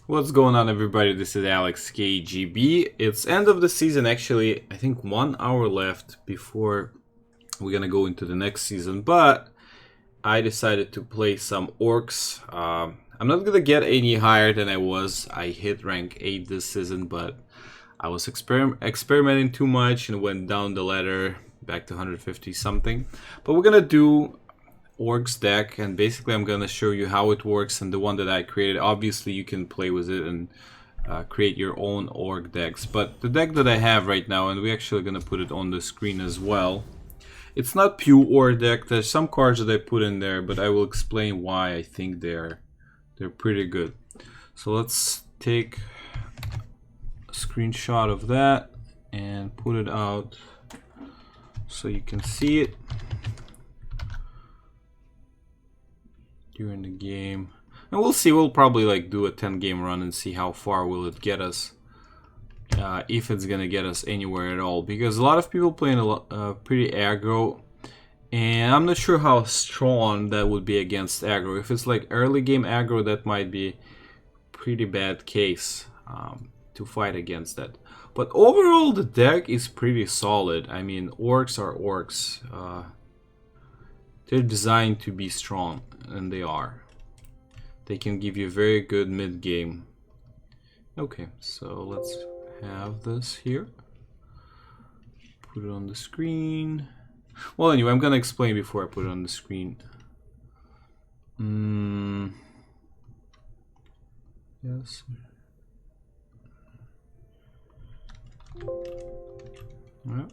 What's going on, everybody? This is Alex KGB. It's end of the season, actually. I think 1 hour left before we're gonna go into the next season, but I decided to play some Orcs. I'm not gonna get any higher than I was. I hit rank 8 this season, but I was experimenting too much and went down the ladder back to 150 something. But we're gonna do Orcs deck, and basically I'm gonna show you how it works and the one that I created. Obviously you can play with it and create your own Orc decks, but the deck that I have right now, and we're actually gonna put it on the screen as well, it's not pure Orc deck. There's some cards that I put in there, but I will explain why I think they're pretty good. So let's take a screenshot of that and put it out so you can see it during the game. And we'll see, we'll probably like do a 10 game run and see how far will it get us, if it's gonna get us anywhere at all, because a lot of people playing pretty aggro, and I'm not sure how strong that would be against aggro. If it's like early game aggro, that might be pretty bad case to fight against that. But overall the deck is pretty solid. I mean, Orcs are Orcs. They're designed to be strong, and they are. They can give you very good mid game. Okay, so let's have this here. Put it on the screen. Well, anyway, I'm gonna explain before I put it on the screen. Yes. Well.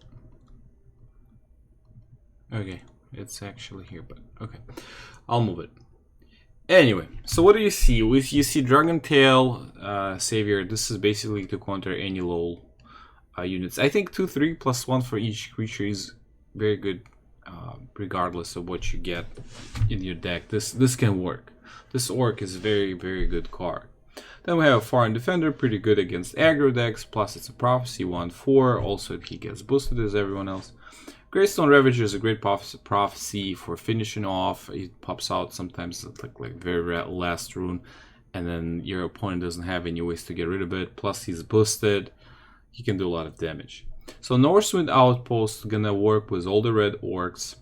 Okay, it's actually here, but okay, I'll move it. Anyway, so what do you see? You see Dragon Tail Savior. This is basically to counter any low units. I think 2/3 plus 1 for each creature is very good, regardless of what you get in your deck. This can work. This Orc is a very good card. Then we have a Foreign Defender, pretty good against aggro decks. Plus it's a Prophecy 1/4. Also he gets boosted as everyone else. Greystone Ravager is a great prophecy for finishing off. It pops out sometimes like very last rune, and then your opponent doesn't have any ways to get rid of it. Plus he's boosted. He can do a lot of damage. So Northwind Outpost gonna work with all the red Orcs.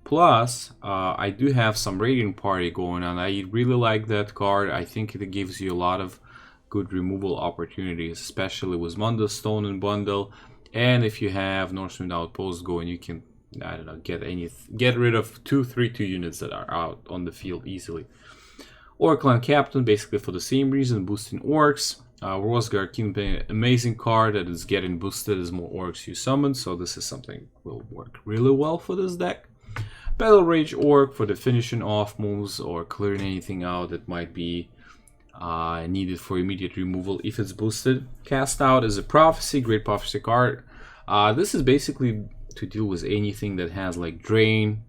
Plus I do have some Raiding Party going on. I really like that card. I think it gives you a lot of good removal opportunities, especially with Munda Stone and Bundle. And if you have Northwind Outpost going, you can, I don't know, get rid of 2/3/2 units that are out on the field easily. Orc Clan Captain, basically for the same reason, boosting Orcs. Rosgar Kingpin, amazing card that is getting boosted as more Orcs you summon, so this is something that will work really well for this deck. Battle Rage Orc for the finishing off moves or clearing anything out that might be needed for immediate removal if it's boosted. Cast Out is a Prophecy, great Prophecy card. This is basically to deal with anything that has like Drain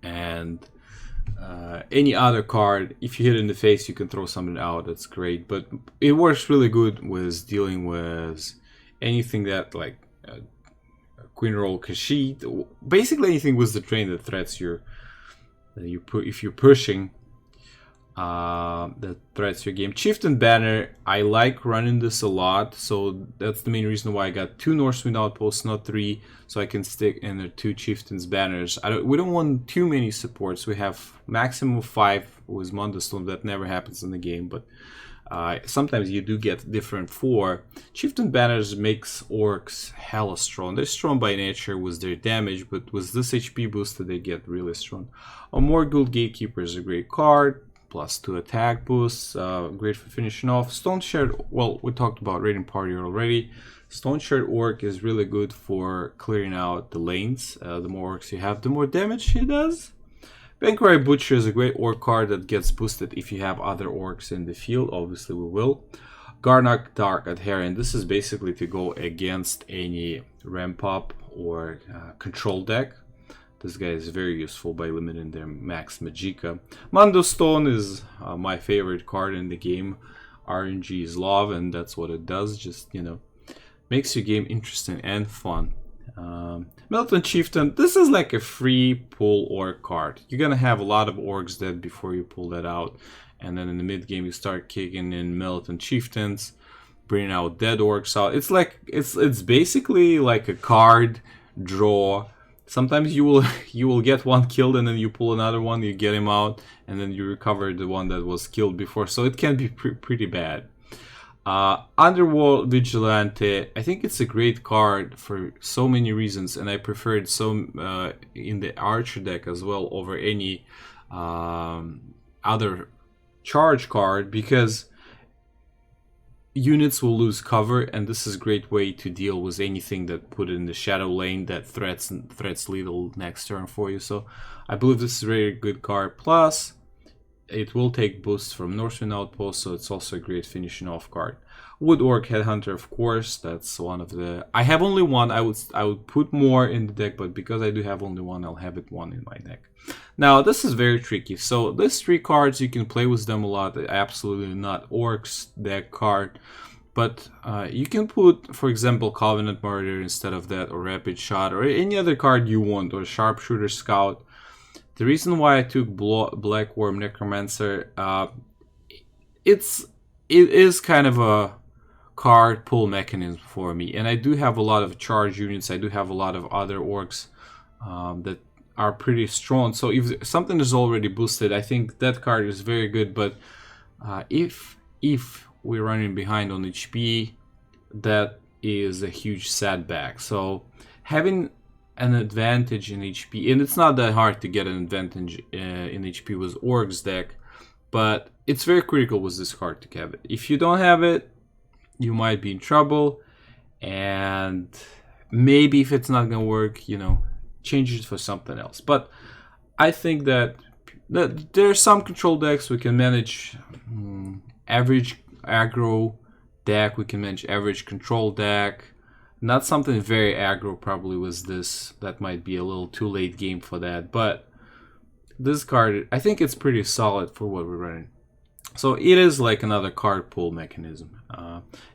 and any other card. If you hit it in the face, you can throw something out. That's great, but it works really good with dealing with anything that like Queen Roll Kashid, basically anything with the Drain that threats your if you're pushing. That threats your game. Chieftain Banner, I like running this a lot, so that's the main reason why I got 2 Northwind Outposts, not 3, so I can stick in the 2 Chieftain's Banners. We don't want too many supports. We have maximum of 5 with Munda Stone. That never happens in the game, but sometimes you do get different 4. Chieftain Banners makes Orcs hella strong. They're strong by nature with their damage, but with this HP booster they get really strong. A Morgul Gatekeeper is a great card. Plus 2 attack boosts, great for finishing off. Stone Shared, well, we talked about Raiding Party already. Stone Shared Orc is really good for clearing out the lanes. The more Orcs you have, the more damage he does. Banquery Butcher is a great Orc card that gets boosted if you have other Orcs in the field. Obviously we will. Garnak Dark Adherent, this is basically to go against any ramp up or control deck. This guy is very useful by limiting their max Magicka. Mando Stone is my favorite card in the game. RNG is love, and that's what it does. Just, you know, makes your game interesting and fun. Militant Chieftain, this is like a free pull orc card. You're gonna have a lot of orcs dead before you pull that out. and then in the mid game you start kicking in militant chieftains, bringing out dead orcs out. It's like it's basically like a card draw. Sometimes you will get one killed and then you pull another one, you get him out, and then you recover the one that was killed before. So it can be pretty bad. Underworld Vigilante, I think it's a great card for so many reasons, and I prefer it so in the Archer deck as well over any other charge card, because units will lose cover, and this is a great way to deal with anything that put in the shadow lane that threats lethal next turn for you. So I believe this is a very good card. Plus, it will take boosts from Northwind Outpost, so it's also a great finishing off card. Wood Orc Headhunter, of course, that's one of the... I have only one. I would put more in the deck, but because I do have only one, I'll have it one in my deck. Now, this is very tricky. So, these 3 cards, you can play with them a lot. Absolutely not Orcs deck card. But you can put, for example, Covenant Murder instead of that, or Rapid Shot, or any other card you want, or Sharpshooter Scout. The reason why I took Black Worm Necromancer, it is kind of a card pull mechanism for me, and I do have a lot of charge units. I do have a lot of other orcs that are pretty strong, so if something is already boosted, I think that card is very good. But if we're running behind on HP, that is a huge setback. So having an advantage in HP, and it's not that hard to get an advantage in HP with Orcs deck, but it's very critical with this card to have it. If you don't have it, you might be in trouble, and maybe if it's not gonna work, you know, change it for something else. But I think that there are some control decks we can manage average aggro deck, we can manage average control deck. Not something very aggro probably was this. That might be a little too late game for that, but this card, I think it's pretty solid for what we're running. So it is like another card pull mechanism.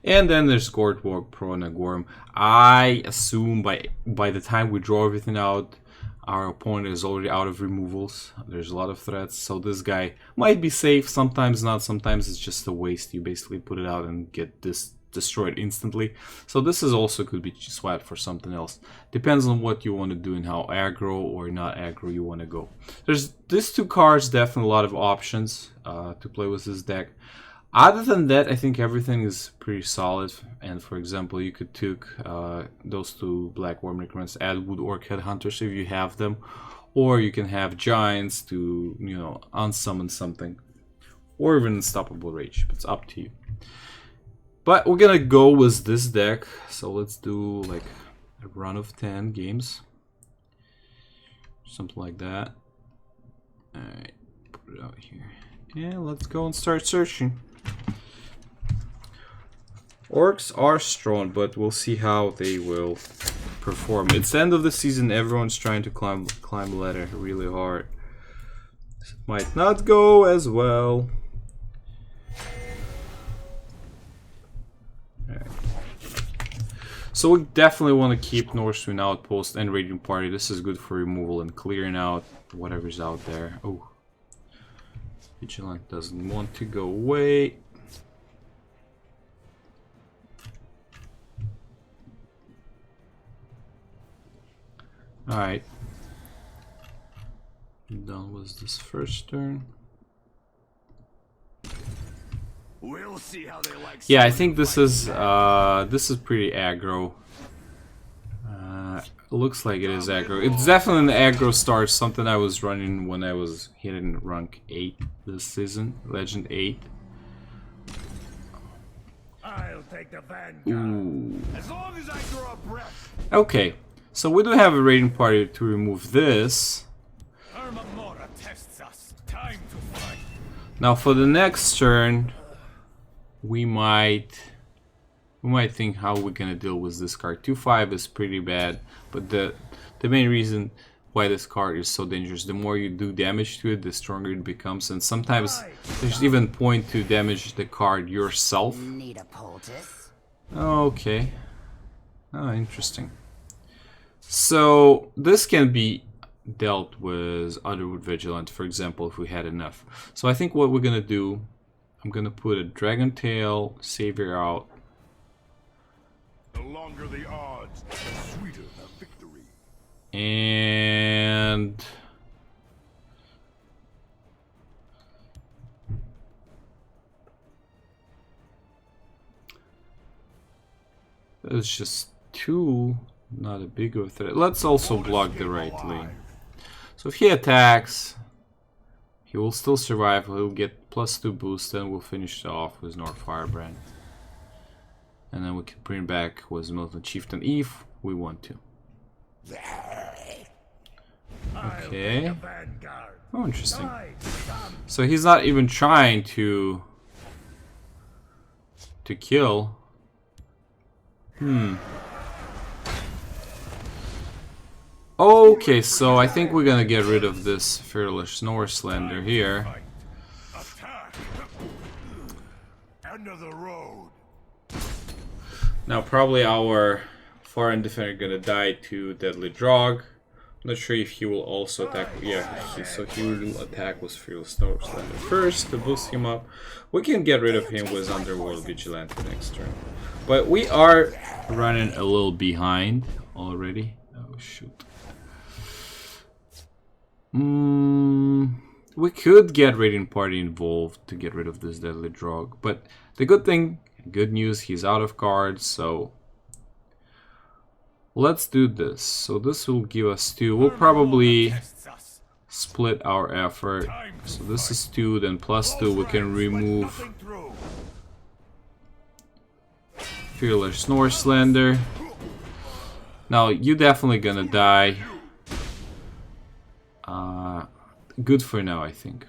And then there's Gortwalk Pro and Agorm. I assume by the time we draw everything out, our opponent is already out of removals. There's a lot of threats, so this guy might be safe, sometimes not, sometimes it's just a waste. You basically put it out and get this destroyed instantly. So this is also could be swapped for something else. Depends on what you want to do and how aggro or not aggro you want to go. There's these 2 cards, definitely a lot of options to play with this deck. Other than that, I think everything is pretty solid. And for example, you could take those 2 Black Worm Necromancers, add Wood Orc Headhunters if you have them, or you can have Giants to, you know, unsummon something, or even Unstoppable Rage. It's up to you. But we're gonna go with this deck, so let's do like a run of 10 games, something like that. Alright, put it out here, and let's go and start searching. Orcs are strong, but we'll see how they will perform. It's the end of the season, everyone's trying to climb the ladder really hard. This might not go as well. So we definitely want to keep Northwind Outpost and Raging Party. This is good for removal and clearing out whatever's out there. Oh, Vigilant doesn't want to go away. Alright. Done with this first turn. We'll see how they like. Yeah, I think this is pretty aggro. Looks like it is aggro. It's definitely an aggro start, something I was running when I was hitting rank 8 this season, Legend 8. I'll take the vanguard. Ooh. As long as I draw a breath. Okay, so we do have a raiding party to remove this. Armamora tests us. Time to fight. Now for the next turn, we might think how we're gonna deal with this card. 2/5 is pretty bad, but the main reason why this card is so dangerous, the more you do damage to it, the stronger it becomes, and sometimes there's even point to damage the card yourself. Need a poultice? Okay. Oh, interesting. So this can be dealt with Otherwood Vigilante, for example, if we had enough. So I think what we're gonna do, I'm gonna put a Dragon Tail Savior out. The longer the odds, the sweeter the victory. And that's just 2, not a big of a threat. Let's also block the right lane. So if he attacks, he will still survive. He'll get +2 boost, then we'll finish it off with North Firebrand. And then we can bring back with Militant Chieftain if we want to. Okay. Oh, interesting. So he's not even trying to kill. Okay, so I think we're gonna get rid of this Fearless Norslander here. Attack! End of the road. Now probably our foreign defender gonna die to Deadly Drog. I'm not sure if he will also attack. Yeah, so he will attack with Fearless Norslander first to boost him up. We can get rid of him with Underworld Vigilante next turn. But we are running a little behind already. Oh shoot. We could get Raiding Party involved to get rid of this Deadly Drog, but the good news, he's out of cards, so let's do this. So this will give us 2. We'll probably split our effort. So this is 2, then +2 we can remove Fearless Norslander. Now you definitely gonna die. Good for now, I think.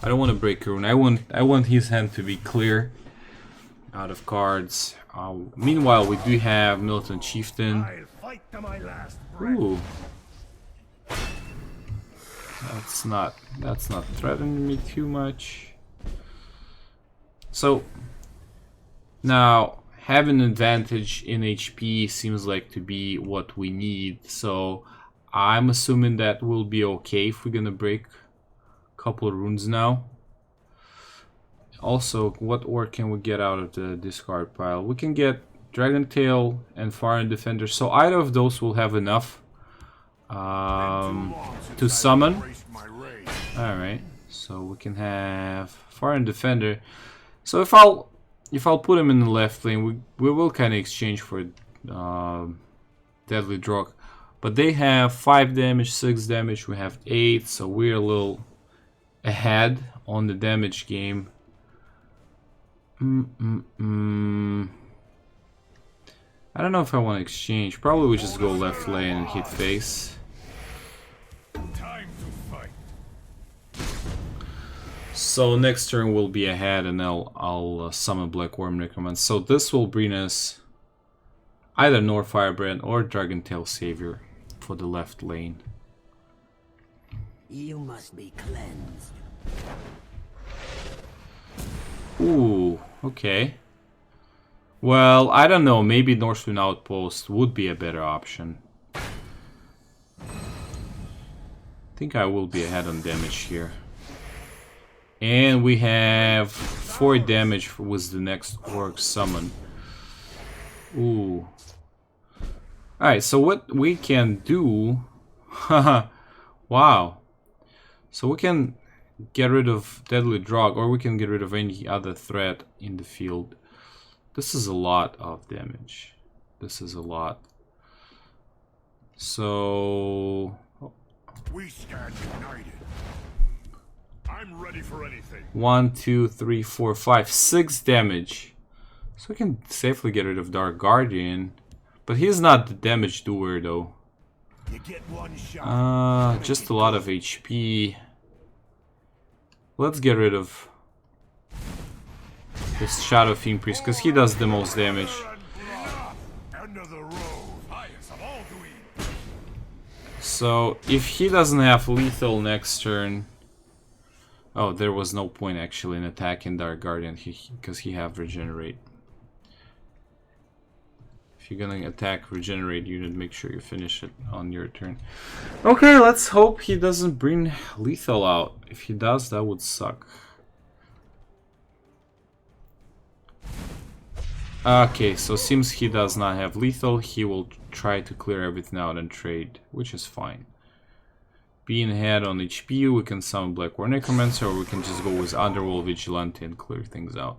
I don't want to break a rune. I want his hand to be clear, out of cards. Meanwhile, we do have Militant Chieftain. Ooh, that's not threatening me too much. So now having an advantage in HP seems like to be what we need. So I'm assuming that will be okay if we're gonna break a couple of runes now. Also, what orc can we get out of the discard pile? We can get Dragon Tail and Foreign Defender. So either of those will have enough to summon. Alright, so we can have Foreign Defender. So if I'll put him in the left lane, we will kind of exchange for Deadly Drog. But they have 5 damage, 6 damage, we have 8, so we're a little ahead on the damage game. I don't know if I want to exchange. Probably we just go left lane and hit face. Time to fight. So next turn we'll be ahead, and I'll summon Black Worm Necromancer. So this will bring us either North Firebrand or Dragon Tail Savior for the left lane. You must be cleansed. Ooh, okay. Well, I don't know. Maybe Northwind Outpost would be a better option. I think I will be ahead on damage here. And we have 4 damage with the next Orc summon. Ooh. Alright, so what we can do... Haha, wow. So we can get rid of Deadly Drog, or we can get rid of any other threat in the field. This is a lot of damage. This is a lot. So... We stand united. I'm ready for anything. 1, 2, 3, 4, 5, 6 damage. So we can safely get rid of Dark Guardian. But he's not the damage doer though. You get one shot. Just a lot of HP. Let's get rid of this Shadow Fiend Priest, because he does the most damage. End of the road. So if he doesn't have lethal next turn... Oh, there was no point actually in attacking Dark Guardian because he have Regenerate. If you're gonna attack regenerate unit, make sure you finish it on your turn. Okay, let's hope he doesn't bring lethal out. If he does, that would suck. Okay, so seems he does not have lethal. He will try to clear everything out and trade, which is fine. Being ahead on HP, we can summon Black War Necromancer, or we can just go with Underworld Vigilante and clear things out.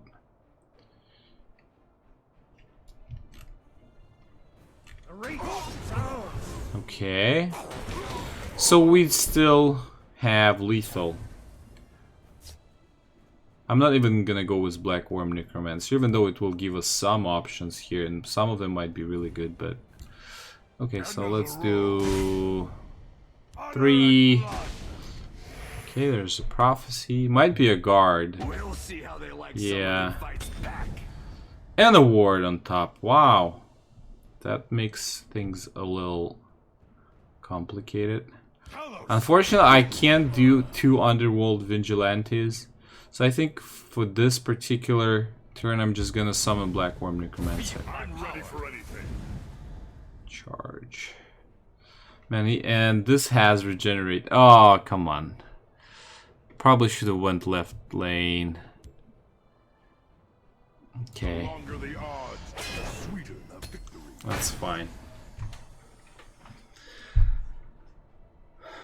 Okay. So we still have lethal. I'm not even gonna go with Black Worm Necromancer, even though it will give us some options here, and some of them might be really good, but... Okay, so let's do... 3... Okay, there's a Prophecy. Might be a Guard. Yeah. And a Ward on top. Wow. That makes things a little complicated. Unfortunately, I can't do 2 Underworld Vigilantes. So I think for this particular turn, I'm just gonna summon Black Worm Necromancer. I'm ready for anything. Charge. Man, and this has regenerate. Oh, come on. Probably should have went left lane. Okay. That's fine.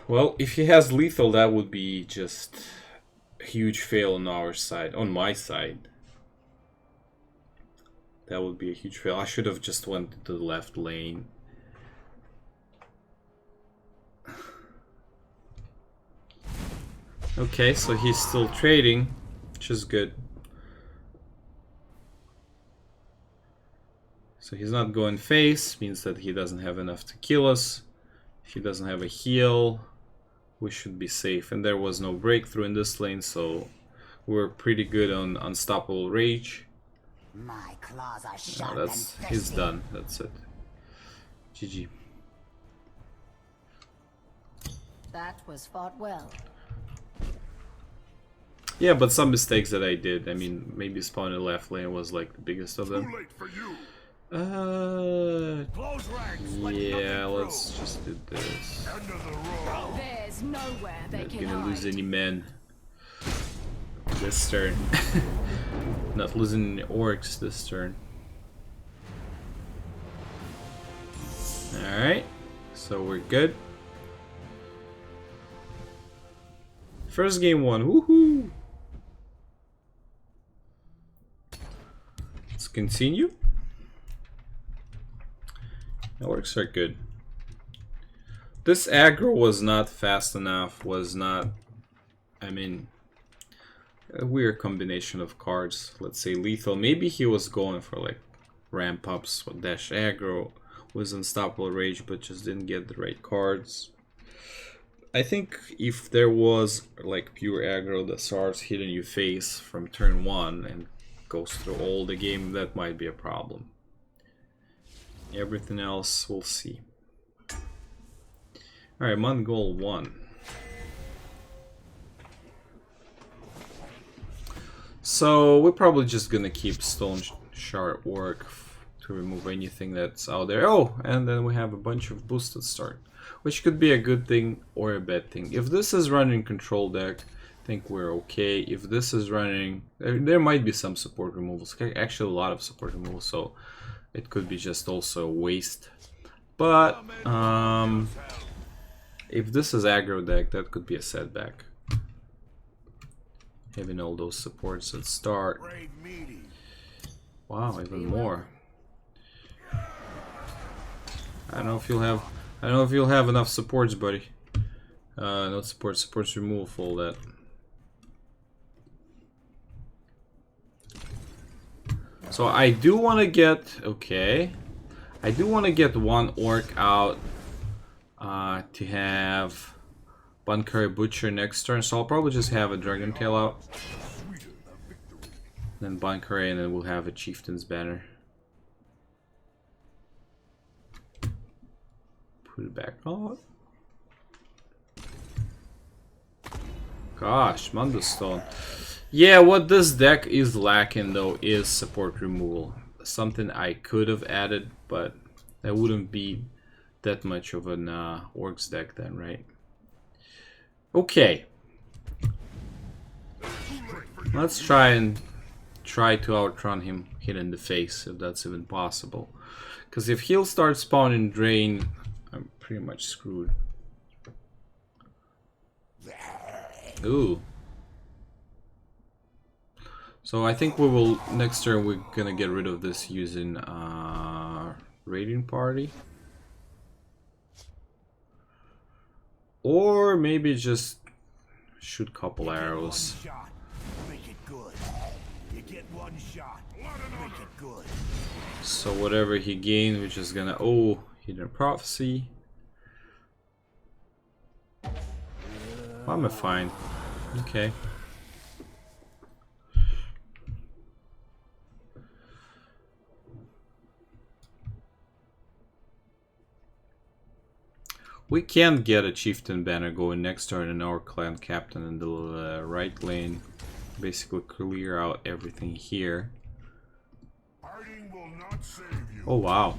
Well, if he has lethal, that would be just a huge fail on our side, on my side. That would be a huge fail. I should have just went to the left lane. Okay, so he's still trading, which is good. So he's not going face, means that he doesn't have enough to kill us. If he doesn't have a heal, we should be safe. And there was no breakthrough in this lane, so we're pretty good on Unstoppable Rage. My claws are sharp He's done. That's it. GG. That was fought well. Yeah, but some mistakes that I did. I mean, maybe spawning left lane was like the biggest of them. Too late for you. Yeah, let's just do this. End of the road. There's nowhere they Not can gonna lose hide. any men this turn. Not losing any orcs this turn. Alright, so we're good. First game won, woohoo! Let's continue. The orcs are good. This aggro was not fast enough, was not, I mean, a weird combination of cards. Let's say lethal. Maybe he was going for like ramp ups with dash aggro, was Unstoppable Rage, but just didn't get the right cards. I think if there was like pure aggro that starts hitting you face from turn 1 and goes through all the game, that might be a problem. Everything else, we'll see. Alright, Mongol 1. So we're probably just gonna keep Stone Shard Orc to remove anything that's out there. Oh, and then we have a bunch of boosted start, which could be a good thing or a bad thing. If this is running control deck, I think we're okay. If this is running, there might be some support removals. Actually, a lot of support removals, so it could be just also a waste. But if this is aggro deck, that could be a setback. Having all those supports at start. Wow, even more. I don't know if you'll have enough supports, buddy. Not supports removal for all that. So I do want to get, okay, I do want to get one orc out to have Bunkari Butcher next turn, so I'll probably just have a Dragon Tail out. Then Bunkari, and then we'll have a Chieftain's Banner. Put it back on. Gosh, Mundustone. Yeah, what this deck is lacking though is support removal. something I could have added, but that wouldn't be that much of an Orcs deck then, right? Okay. Let's try to outrun him, hit in the face, if that's even possible. Because if he'll start spawning Drain, I'm pretty much screwed. Ooh. So I think we will, next turn we're gonna get rid of this using Raiding Party. Or maybe just shoot a couple arrows. So whatever he gained, we're just gonna... Oh, Hidden Prophecy. I'm fine. Okay. We can get a Chieftain banner going next turn and our clan captain in the right lane. Basically clear out everything here. Oh wow.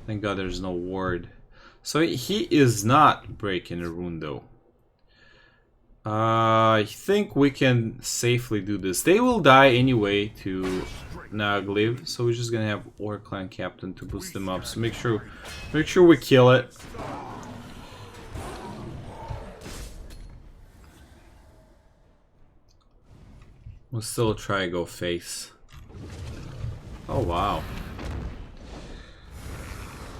Thank God there's no ward. So he is not breaking a rune though. I think we can safely do this. They will die anyway to Nagliv, so we're just gonna have Orc clan captain to boost them up. So make sure we kill it. We'll still try to go face. Oh wow.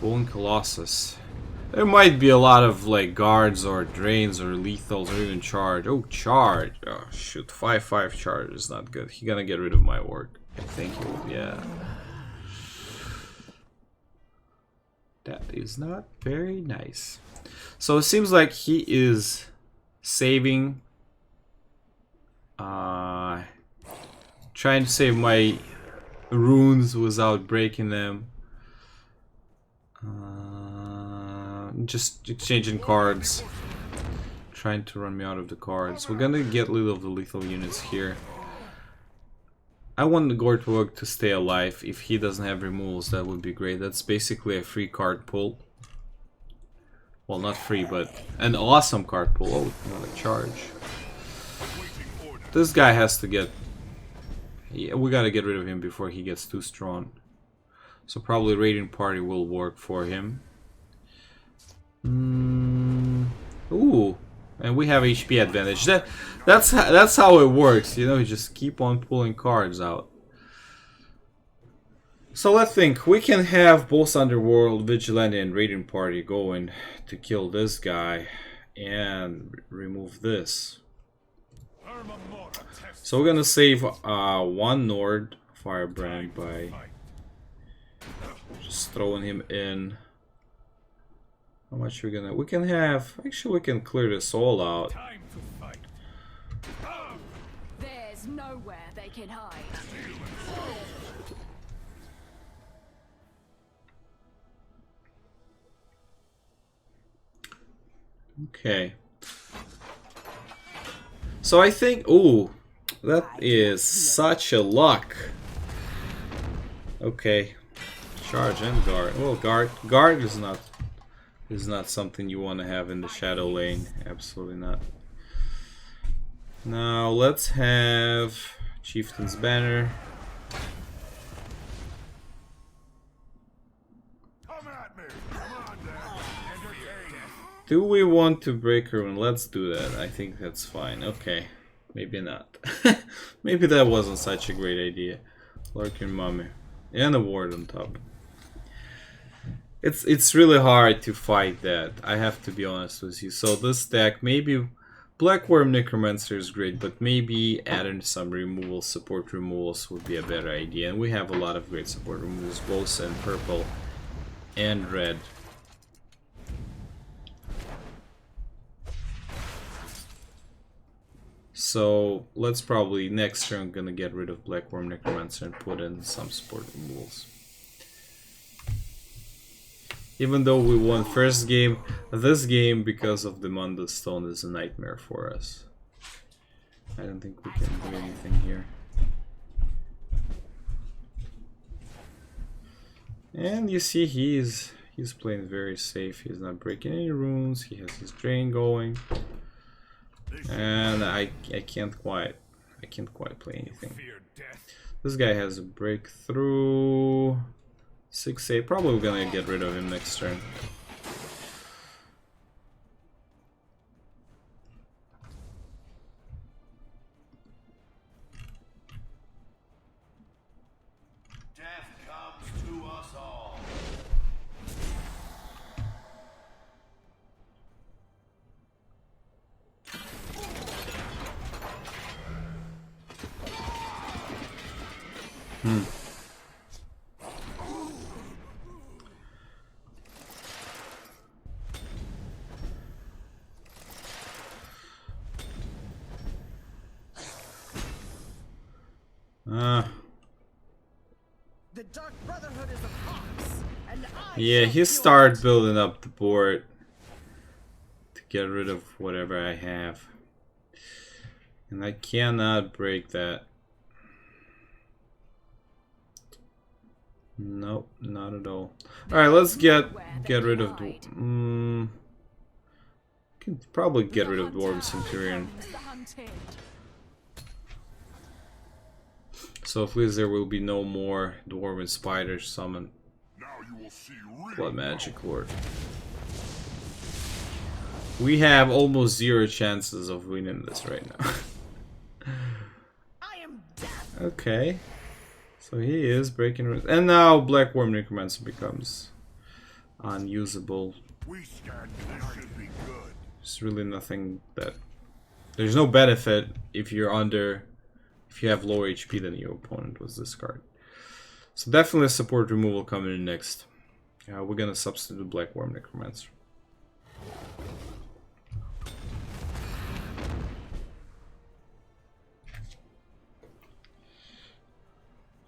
Bone Colossus. There might be a lot of like guards or drains or lethals or even charge. Oh, charge. Oh shoot, 5/5 charge is not good. He gonna get rid of my orc. I think he will, yeah. That is not very nice. So it seems like he is saving. Trying to save my runes without breaking them. Just exchanging cards. Trying to run me out of the cards. We're gonna get rid of the lethal units here. I want the Gortwog to stay alive. If he doesn't have removals, that would be great. That's basically a free card pull. Well, not free, but an awesome card pull. Oh, not a charge. This guy has to get... Yeah, we gotta get rid of him before he gets too strong. So probably Raiding Party will work for him. Ooh, and we have HP advantage. That's how it works, you know. You just keep on pulling cards out. So let's think. We can have both Underworld, Vigilante, and Raiding Party going to kill this guy and remove this. So we're gonna save one Nord Firebrand by just throwing him in. How much we can have? Actually, we can clear this all out. There's nowhere they can hide. Okay. So I think, ooh, that is such a luck. Okay, charge and guard. Well, guard is not something you want to have in the shadow lane. Absolutely not. Now let's have Chieftain's Banner. Do we want to break her? Let's do that. I think that's fine. Okay, maybe not. Maybe that wasn't such a great idea. Lurking Mummy and a ward on top. It's really hard to fight that. I have to be honest with you. So this deck, maybe Blackworm Necromancer is great, but maybe adding some removal, support removals would be a better idea. And we have a lot of great support removals, both in purple and red. So let's probably next turn gonna get rid of Blackworm Necromancer and put in some support removals. Even though we won first game, this game, because of the Mundus Stone, is a nightmare for us. I don't think we can do anything here. And you see he's playing very safe. He's not breaking any runes. He has his drain going. And I can't quite play anything. This guy has a breakthrough. 6-8. Probably we're gonna get rid of him next turn. Death comes to us all. The Dark Brotherhood is of Orcs, and I Yeah, shall he fuel started it. building up the board to get rid of whatever I have. And I cannot break that. Nope, not at all. Alright, let's get rid of the can probably get rid of Dwarven Centurion. The hunted. So at least there will be no more Dwarven Spiders summoned. Now you will see real Blood Magic Lord. We have almost 0 chances of winning this right now. I am death. Okay. So he is breaking rules. And now Black Worm Necromancer becomes unusable. We stand. This should be good. There's really nothing that... There's no benefit if you're under... If you have lower HP than your opponent with this card. So definitely support removal coming in next. We're gonna substitute Black Worm Necromancer.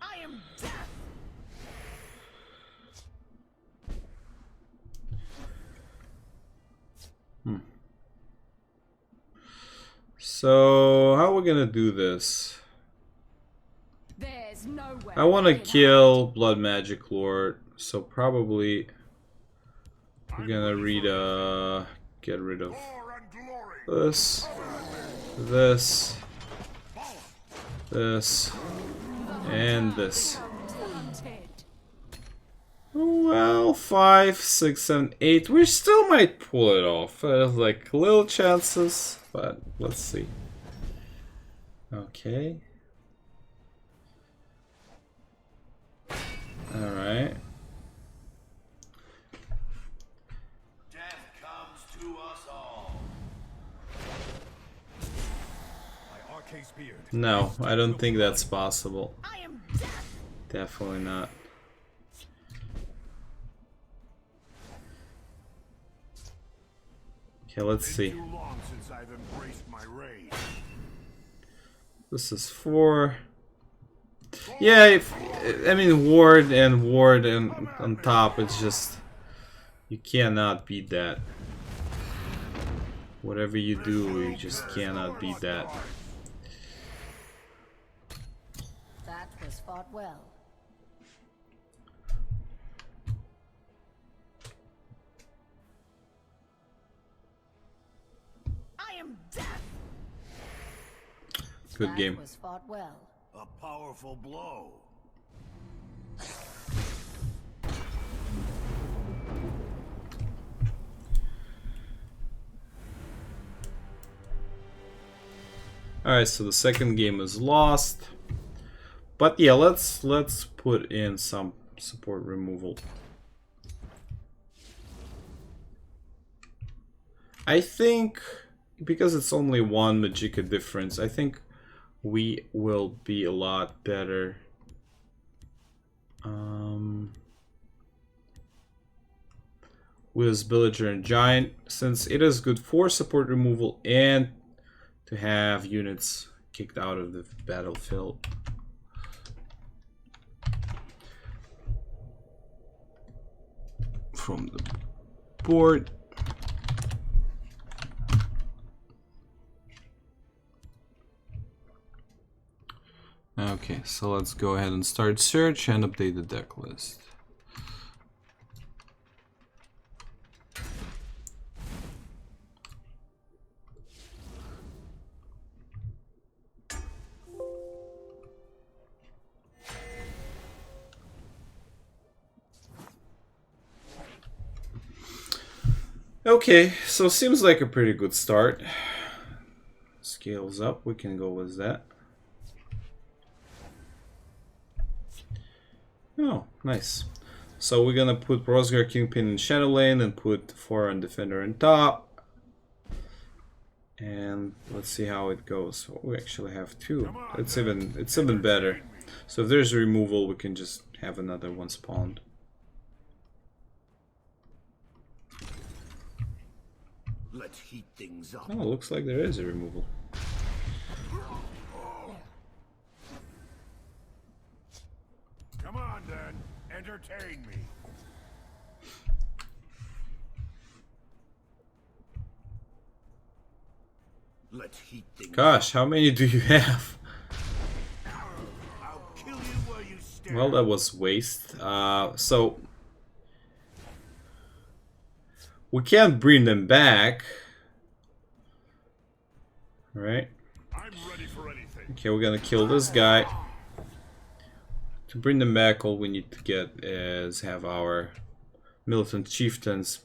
I am death. So how are we gonna do this? There's nowhere I want to they can kill Blood Magic Lord, so probably we're gonna get rid of Power and glory. this, this, this, and this. hide. The hunted. Well, 5, 6, 7, 8. We still might pull it off. Like little chances, but let's see. Okay. Alright. Death comes to us all. My Arcase beard. No, I don't think that's possible. I am death. Definitely not. Okay, let's see. Too long since I've embraced my rage. This is 4. Yeah, I mean ward and on top, it's just you cannot beat that. Whatever you do, you just cannot beat that. That was fought well. I am death. Good game. That was fought well. A powerful blow. Alright, so the second game is lost. But yeah, let's put in some support removal. I think because it's only 1 Magicka difference, I think we will be a lot better. With Villager and Giant, since it is good for support removal and to have units kicked out of the battlefield. From the board. Okay, so let's go ahead and start search and update the deck list. Okay, so seems like a pretty good start. Scales up, we can go with that. Oh, nice. So we're gonna put Rosgar Kingpin in Shadow Lane and put Foreign Defender on top. And let's see how it goes. We actually have two. It's even better. So if there's a removal, we can just have another one spawned. Let's heat things up. Oh, looks like there is a removal. Come on, then. Entertain me. Let's heat things Gosh, how many do you have? I'll kill you where you stand. Well, that was waste. So we can't bring them back, right? I'm ready for anything. Okay, we're gonna kill this guy. To bring them back, all we need to get is have our militant chieftains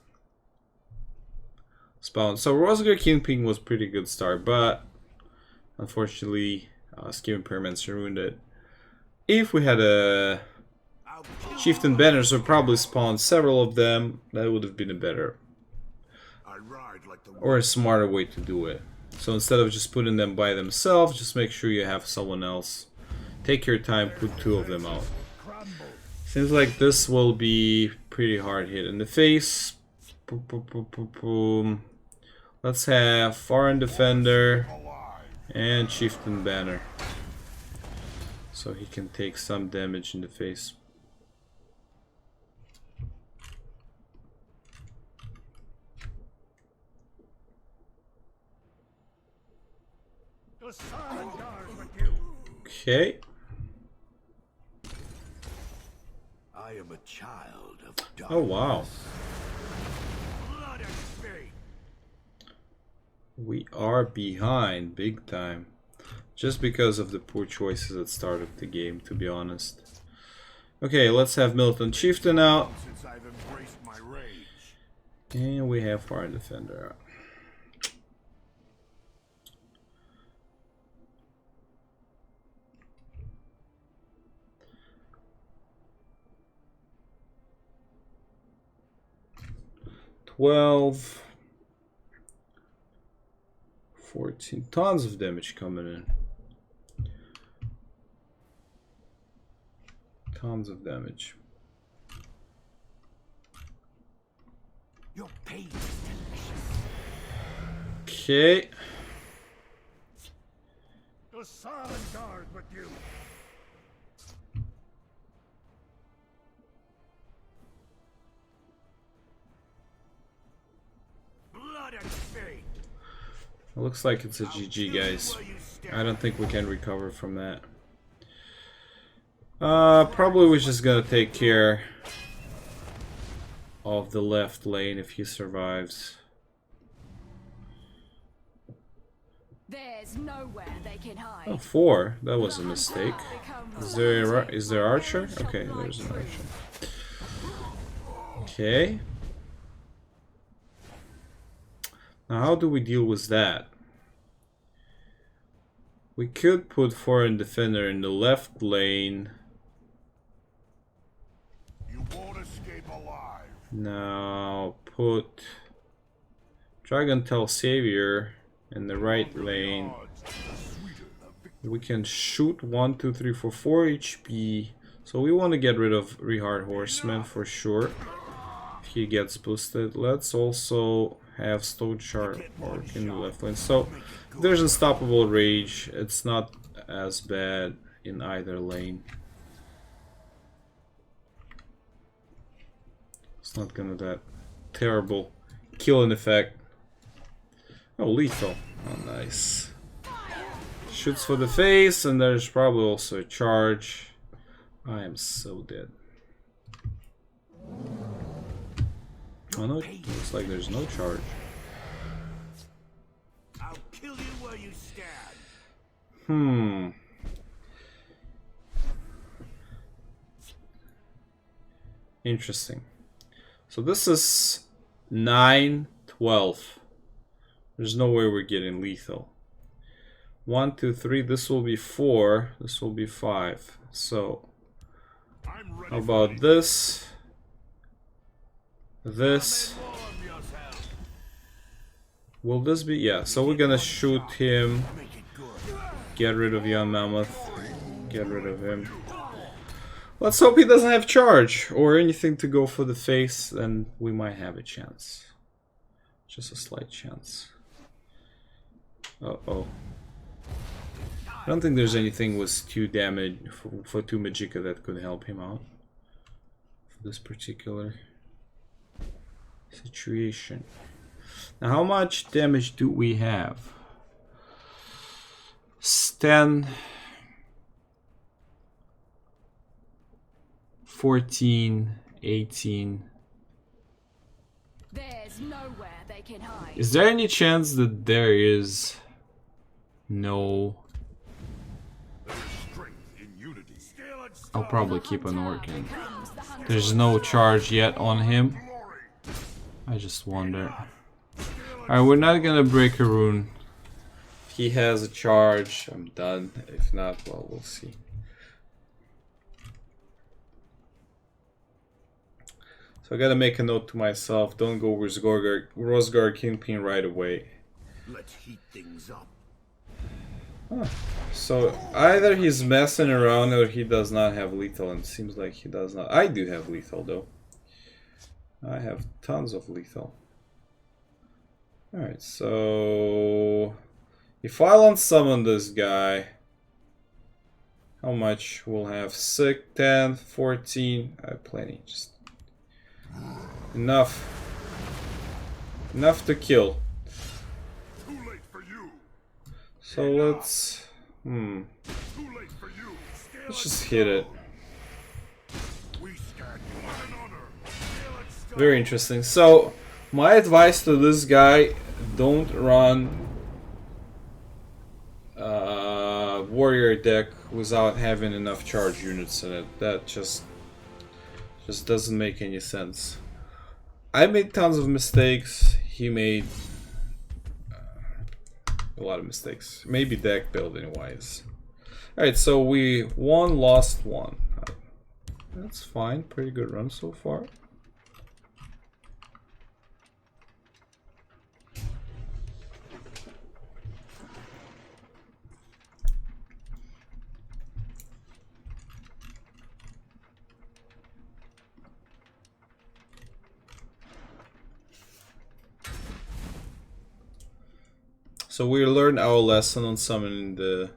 spawn. So Rosgar Kingpin was pretty good start, but unfortunately, Scheme Impairments ruined it. If we had a chieftain banners, would probably spawn several of them. That would have been a better I ride like the or a smarter way to do it. So instead of just putting them by themselves, just make sure you have someone else. Take your time, put two of them out. Seems like this will be pretty hard hit in the face. Boom, boom, boom, boom, boom. Let's have Foreign Defender and Chieftain Banner. So he can take some damage in the face. The sun guard with you. Okay. I am a child of darkness. Oh wow. Blood and fate. We are behind big time. Just because of the poor choices at start of the game, to be honest. Okay, let's have Militant Chieftain out. Since I've embraced my rage. And we have Foreign Defender out. $12, 14, tons of damage coming in. Tons of damage. Your pain is delicious. Okay. The sun guard with you. Blood and fate. Looks like it's a GG, guys. I don't think we can recover from that. Probably we're just gonna take care of the left lane if he survives. There's nowhere they can hide. Oh, 4. That was a mistake. Is there Archer? Okay, there's an Archer. Okay. Now how do we deal with that? We could put Foreign Defender in the left lane. You won't escape alive. Now put Dragon Tail Savior in the right lane. We can shoot 1, 2, 3, 4, 4 HP. So we want to get rid of Rehard Horseman for sure. If he gets boosted. Let's also have Stone Shark Orc in the left lane. So if there's Unstoppable Rage, it's not as bad in either lane. It's not gonna that terrible killing effect. Oh, lethal. Oh, nice. Shoots for the face, and there's probably also a charge. I am so dead. Oh no, it looks like there's no charge. I'll kill you where you stand. Interesting. So this is 9, 12. There's no way we're getting lethal. 1, 2, 3. This will be 4. This will be 5. So, I'm ready how about this? This. Will this be? Yeah. So we're gonna shoot him. Get rid of Young Mammoth. Get rid of him. Let's hope he doesn't have charge or anything to go for the face, then we might have a chance. Just a slight chance. Uh-oh. I don't think there's anything with 2 damage for 2 Magicka that could help him out for this particular situation. Now, how much damage do we have? 10, 14, 18. There's nowhere they can hide. Is there any chance that there is no... strength in unity. I'll probably keep an Orc in. There's no charge yet on him. I just wonder. Alright, we're not gonna break a rune. If he has a charge, I'm done. If not, well, we'll see. So I gotta make a note to myself, don't go with Rosgar Kingpin right away. Let's heat things up. Huh. So either he's messing around or he does not have lethal, and it seems like he does not. I do have lethal though. I have tons of lethal. Alright, so if I don't summon this guy, how much we'll have? 6, 10, 14, I have plenty, just enough to kill. Too late for you. So let's Too late for you. let's just hit it. We stand you an honor. Very interesting. So my advice to this guy, don't run warrior deck without having enough charge units in it. That just doesn't make any sense. I made tons of mistakes. He made a lot of mistakes. Maybe deck building wise. Alright, so we won, lost 1. That's fine. Pretty good run so far. So we learned our lesson on summoning the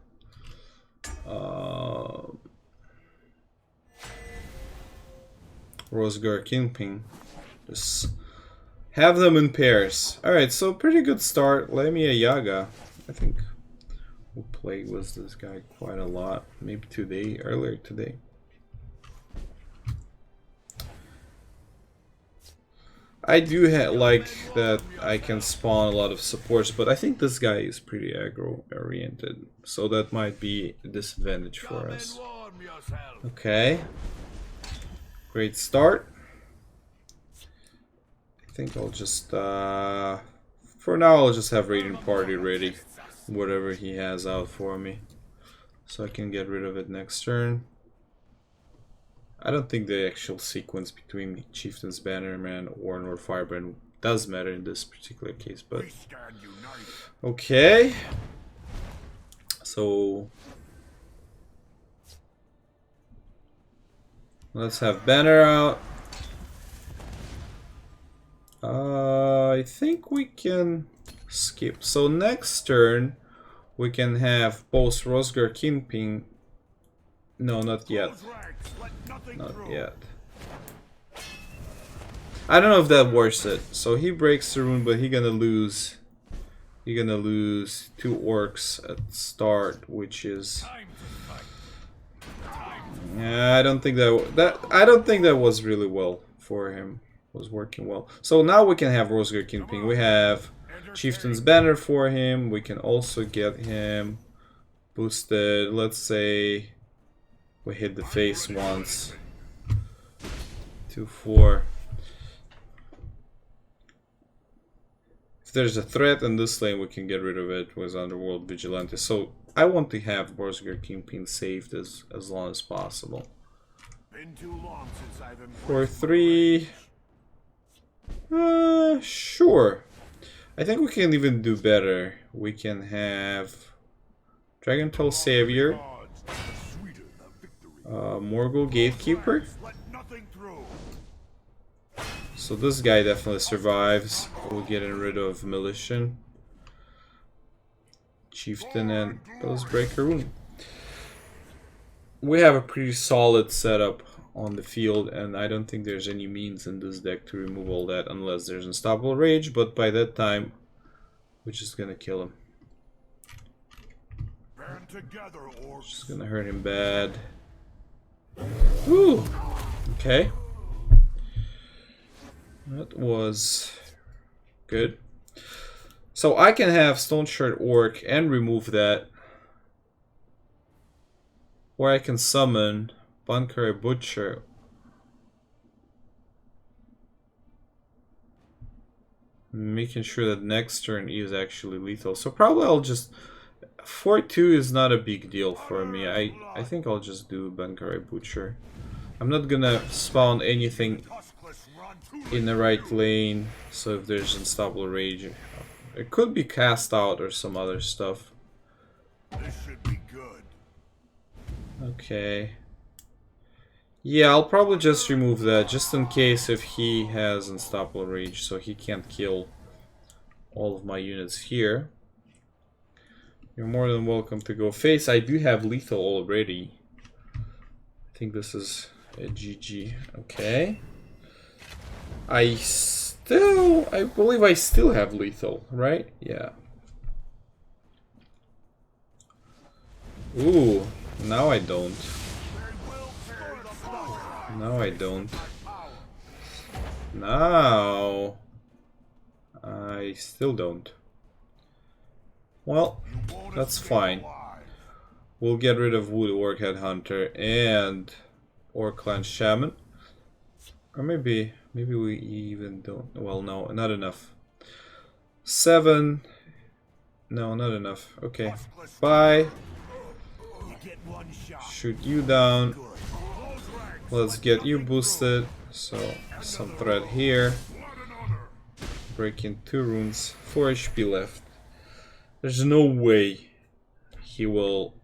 Rosgar Kingpin. Just have them in pairs. Alright, so pretty good start. Lamia Yaga. I think we'll play with this guy quite a lot. Maybe earlier today. I do like that I can spawn a lot of supports, but I think this guy is pretty aggro oriented, so that might be a disadvantage for us. Okay, great start. I think I'll just for now I'll just have Radiant Party ready, whatever he has out for me, so I can get rid of it next turn. I don't think the actual sequence between Chieftain's Bannerman or Nord Firebrand does matter in this particular case, but okay. So let's have Banner out. I think we can skip. So next turn we can have both Rosgar Kingpin. No, not yet. Not yet. I don't know if that works it. So he breaks the rune, but he's gonna lose 2 orcs at start, which is yeah, I don't think that was really well for him. Was working well. So now we can have Rosgar Kingpin. We have Chieftain's Banner for him. We can also get him boosted. Let's say we hit the face once. 2, 4. If there's a threat in this lane, we can get rid of it with Underworld Vigilante. So I want to have Borussia Kingpin saved as long as possible. Been too long since I've For embraced 3... sure. I think we can even do better. We can have Dragon Tail Savior, odds. The sweeter the victory. Morgul Gatekeeper. Let nothing through. So this guy definitely survives. We're getting rid of Militian, Chieftain, and Breaker Rune. We have a pretty solid setup on the field, and I don't think there's any means in this deck to remove all that unless there's Unstoppable Rage, but by that time we're just gonna kill him. Band together, Orcs. Just gonna hurt him bad. Woo! Okay. That was good. So I can have Stone Shard Orc and remove that. Or I can summon Bunker Butcher. Making sure that next turn is actually lethal. So probably I'll just... 4-2 is not a big deal for me. I think I'll just do Bunker Butcher. I'm not gonna spawn anything in the right lane. So if there's Unstoppable Rage, it could be cast out or some other stuff. This should be good. Okay. Yeah, I'll probably just remove that, just in case if he has Unstoppable Rage, so he can't kill all of my units here. You're more than welcome to go face. I do have lethal already. I think this is a GG. Okay. I believe I still have lethal, right? Yeah. Ooh, now I don't. No, I don't. Now I still don't. Well, that's fine. We'll get rid of Wood Orc Headhunter and Orc Clan Shaman. Or maybe we even don't. Well, no, not enough. 7. No, not enough. Okay. Bye. Shoot you down. Let's get you boosted. So, some threat here. Breaking 2 runes. 4 HP left. There's no way he will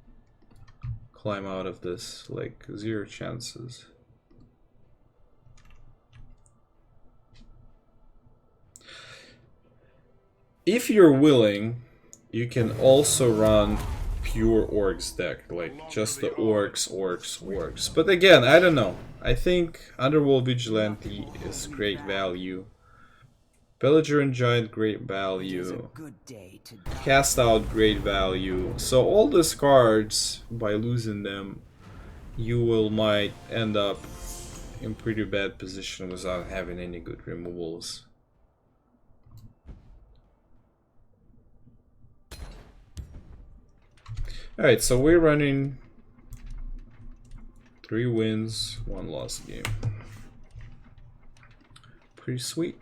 climb out of this. Like, 0 chances. If you're willing, you can also run pure Orcs deck, like just the Orcs. But again, I don't know. I think Underworld Vigilante is great value. Belligerent Giant, great value. Cast Out, great value. So all these cards, by losing them, you might end up in pretty bad position without having any good removals. Alright, so we're running 3 wins, 1 loss game. Pretty sweet.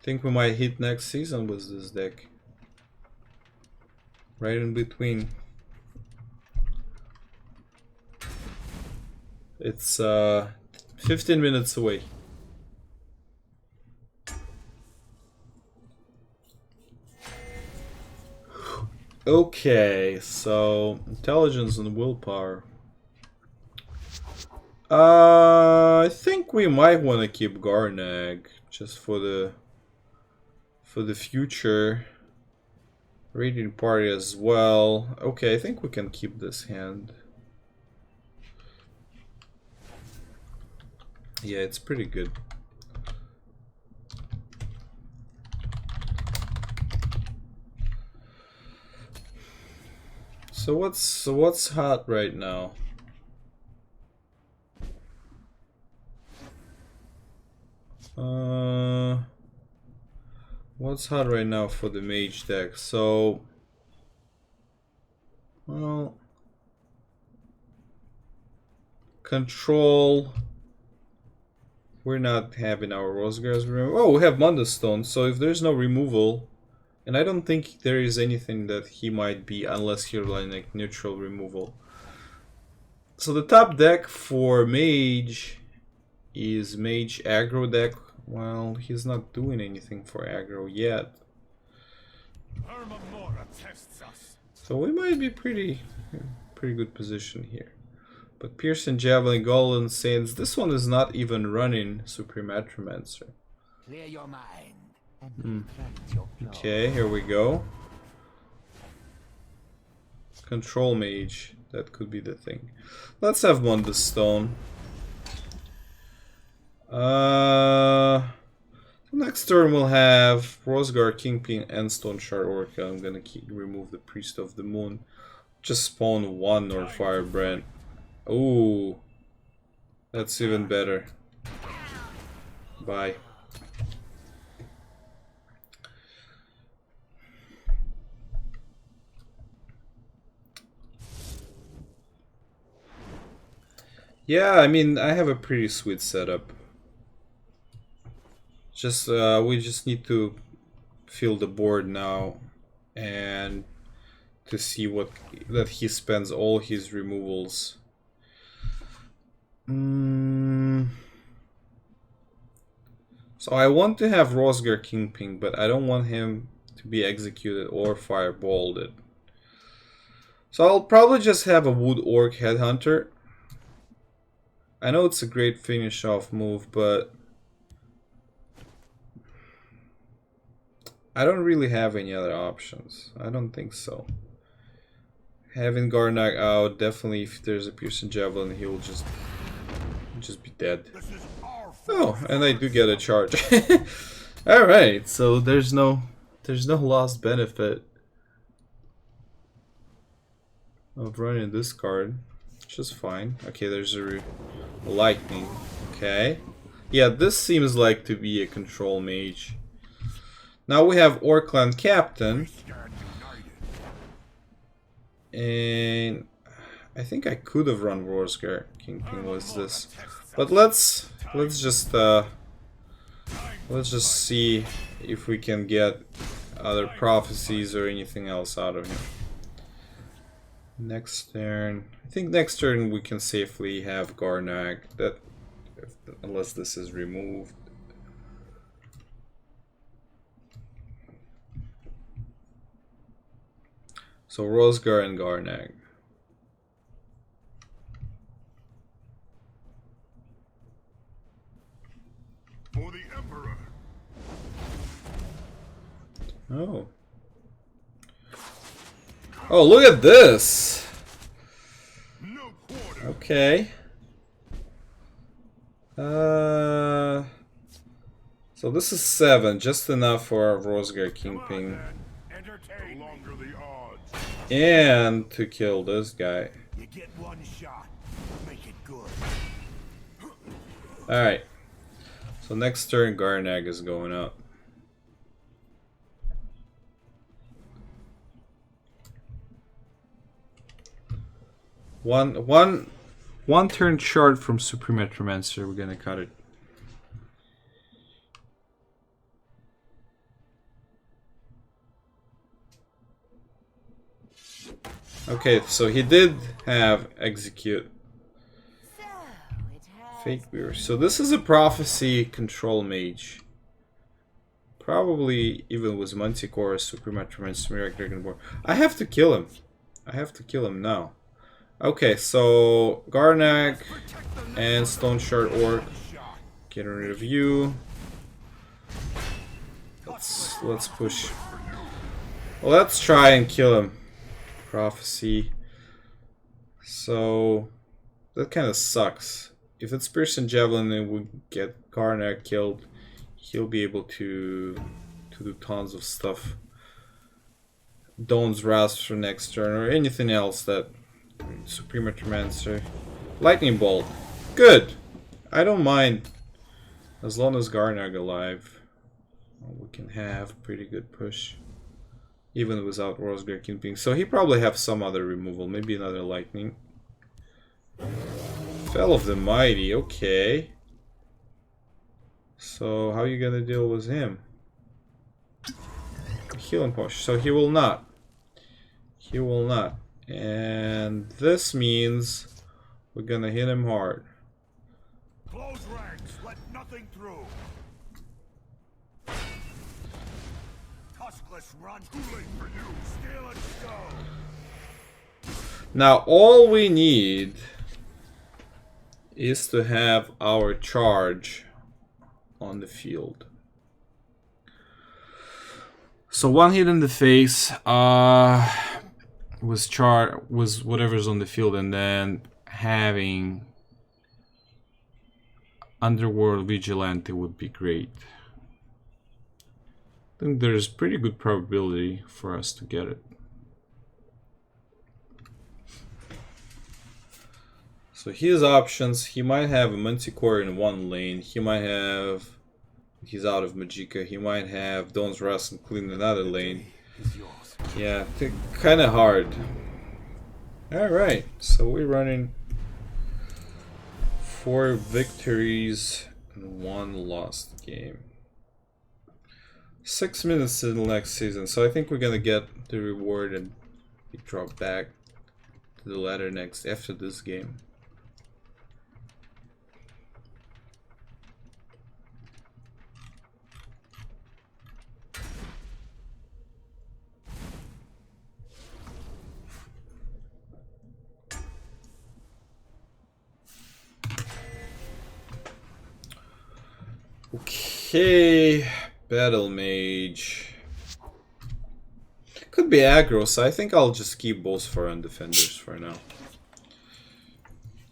Think we might hit next season with this deck. Right in between. It's 15 minutes away. Okay, so intelligence and willpower. I think we might want to keep Garnag just for the future. Raiding party as well. Okay, I think we can keep this hand. Yeah, it's pretty good. So what's hot right now? What's hot right now for the mage deck? So, well, control we're not having our Rosegars removed. Oh, we have Mundustone, so if there's no removal, and I don't think there is anything that he might be unless you're like neutral removal. So the top deck for Mage is Mage aggro deck. Well, he's not doing anything for aggro yet. So we might be pretty good position here. But Pearson, Javelin, Golden Saints, this one is not even running Supreme Atromancer. Clear your mind and retract your claw. Okay, here we go. Control Mage, that could be the thing. Let's have Mundus Stone. Next turn we'll have Rosgar, Kingpin, and Stone Shard Orca. I'm gonna remove the Priest of the Moon. Just spawn one or Firebrand. Ooh, that's even better. Bye. Yeah, I mean, I have a pretty sweet setup. Just we just need to fill the board now and to see what that he spends all his removals. So I want to have Rosgar Kingpin, but I don't want him to be executed or fireballed. So I'll probably just have a Wood Orc Headhunter. I know it's a great finish off move, but I don't really have any other options. I don't think so. Having Garnak out, definitely if there's a Pearson Javelin, he will just be dead. Oh, and I do get a charge. Alright, so there's no lost benefit of running this card. Which is fine. Okay, there's a lightning. Okay. Yeah, this seems like to be a control mage. Now we have Orcland Captain. And I think I could have run Rosgar Kingpin was this. But let's just see if we can get other prophecies or anything else out of him. Next turn, I think next turn we can safely have Garnak, that unless this is removed. So Rosgar and Garnak. For the Emperor. Oh. Oh, look at this. No quarter. Okay. So this is 7, just enough for our Rosgar Kingpin. Entertain. The longer the odds. And to kill this guy. You get one shot. Make it good. Alright. So next turn Garnag is going up. One turn short from Supreme Atromancer, we're gonna cut it. Okay, so he did have execute. Fake Beer. So this is a prophecy control mage. Probably even with Manticore, Supreme Atromancer, Mirac Dragonborn. I have to kill him. I have to kill him now. Okay, so Garnak and Stone Shard Orc. Getting rid of you. Let's push. Well, let's try and kill him. Prophecy. So that kind of sucks. If it's Pearson Javelin and we get Garnak killed, he'll be able to do tons of stuff. Dawn's Rasp for next turn or anything else that Supreme Atromancer. Lightning Bolt. Good. I don't mind. As long as Garnak alive, we can have pretty good push. Even without Rosgar Kingpin. So he probably have some other removal. Maybe another lightning. Fell of the Mighty. Okay. So how are you gonna deal with him? Healing potion. So he will not. He will not. And this means we're gonna hit him hard. Close ranks, let nothing through. Tuskless run. Too late for you. Steel and stone. Now all we need is to have our charge on the field. So one hit in the face was whatever's on the field, and then having Underworld Vigilante would be great. I think there's pretty good probability for us to get it. So his options, he might have a Manticore in one lane, he might have, he's out of Magicka, he might have Dawn's Rust and Clean another lane. Yeah, kind of hard. Alright, so we're running 4 victories and 1 lost game. 6 minutes in the next season, so I think we're gonna get the reward and we drop back to the ladder next after this game. Okay, Battle Mage. Could be aggro, so I think I'll just keep both foreign defenders for now.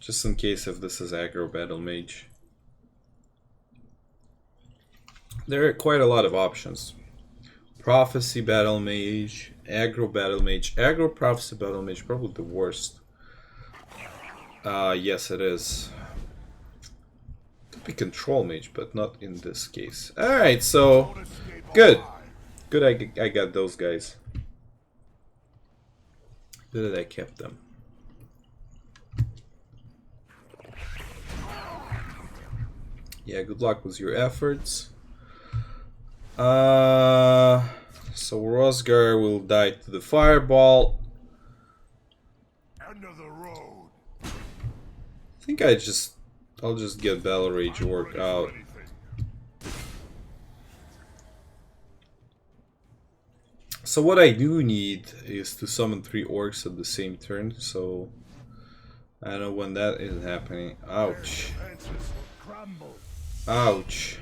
Just in case if this is aggro Battle Mage. There are quite a lot of options. Prophecy Battle Mage, aggro Battle Mage. Aggro Prophecy Battle Mage, probably the worst. Yes it is. Be Control Mage, but not in this case. Alright, so good. Good I got those guys. Good that I kept them. Yeah, good luck with your efforts. So Rosgar will die to the fireball. End of the road. I think I'll just get Battle Rage worked out. So what I do need is to summon 3 orcs at the same turn, so I don't know when that is happening. Ouch. Ouch.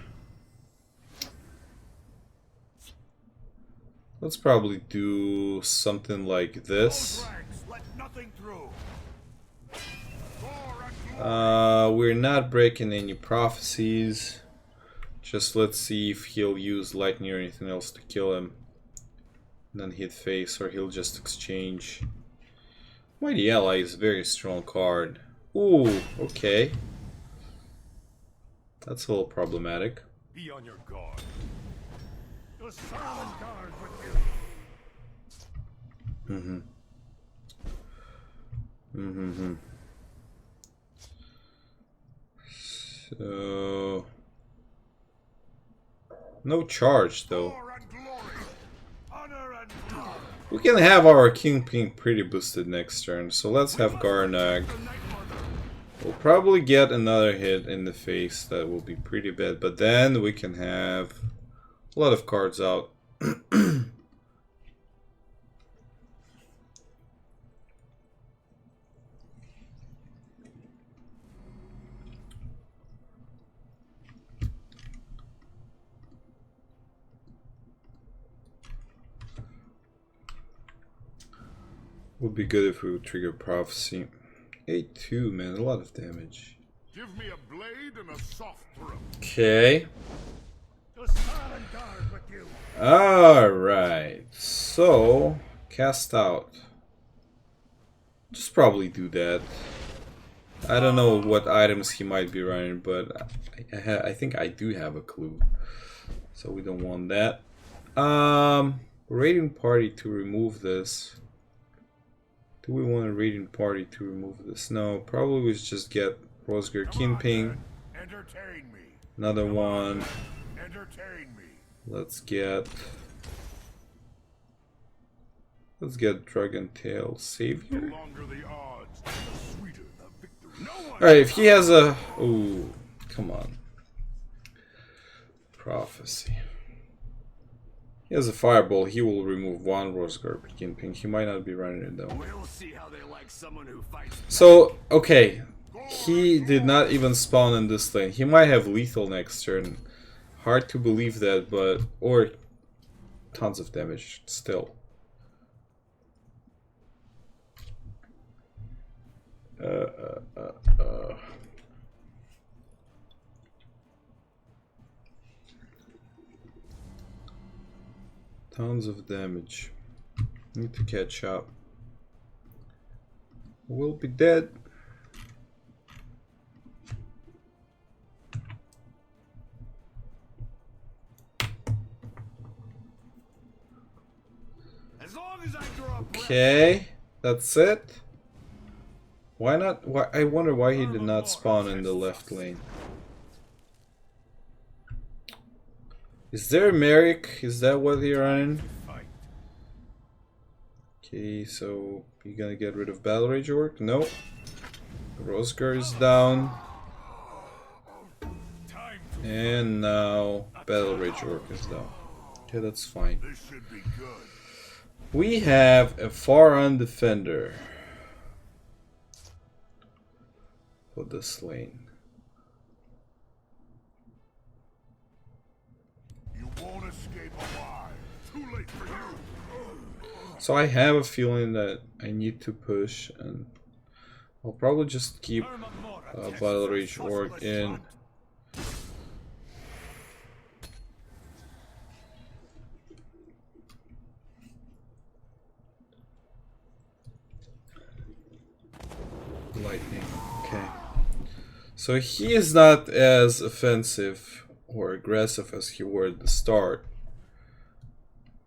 Let's probably do something like this. We're not breaking any prophecies. Just let's see if he'll use lightning or anything else to kill him. And then hit face, or he'll just exchange. Mighty Ally is a very strong card. Ooh, okay. That's a little problematic. Be on your guard. The silent guard with you. So no charge though. We can have our Kingpin pretty boosted next turn, so let's have Garnag. We'll probably get another hit in the face that will be pretty bad, but then we can have a lot of cards out. Would be good if we would trigger Prophecy. 8-2, man, a lot of damage. Give me a blade and a soft throat. Okay. The silent guard with you. Alright, so cast out. Just probably do that. I don't know what items he might be running, but I think I do have a clue. So we don't want that. Raiding party to remove this. Do we want a raiding party to remove this? No, probably we should just get Rosgar Kingpin. Entertain me. Another one. Entertain me. Let's get Dragon Tail Savior. The longer the odds, the sweeter the victory. No one. Alright, if he has a... Oh, come on. Prophecy. He has a fireball, he will remove one Rosgar Pekin Ping. He might not be running it though. We'll see how they like someone who fights. So, okay. He did not even spawn in this lane. He might have lethal next turn. Hard to believe that, but... Or tons of damage still. Tons of damage. Need to catch up. We'll be dead. As long as I draw breath. Okay, that's it. Why not? Why? I wonder why he did not spawn in the left lane. Is there a Merrick? Is that what you're running? Okay, so you're gonna get rid of Battle Rage Orc? No. Rosgar is down. And now Battle Rage Orc is down. Okay, that's fine. This should be good. We have a Faran Defender for this lane. You won't escape alive. Too late for you. So I have a feeling that I need to push, and I'll probably just keep Battle Rage Orc in. Lightning, okay. So he is not as offensive or aggressive as he were at the start.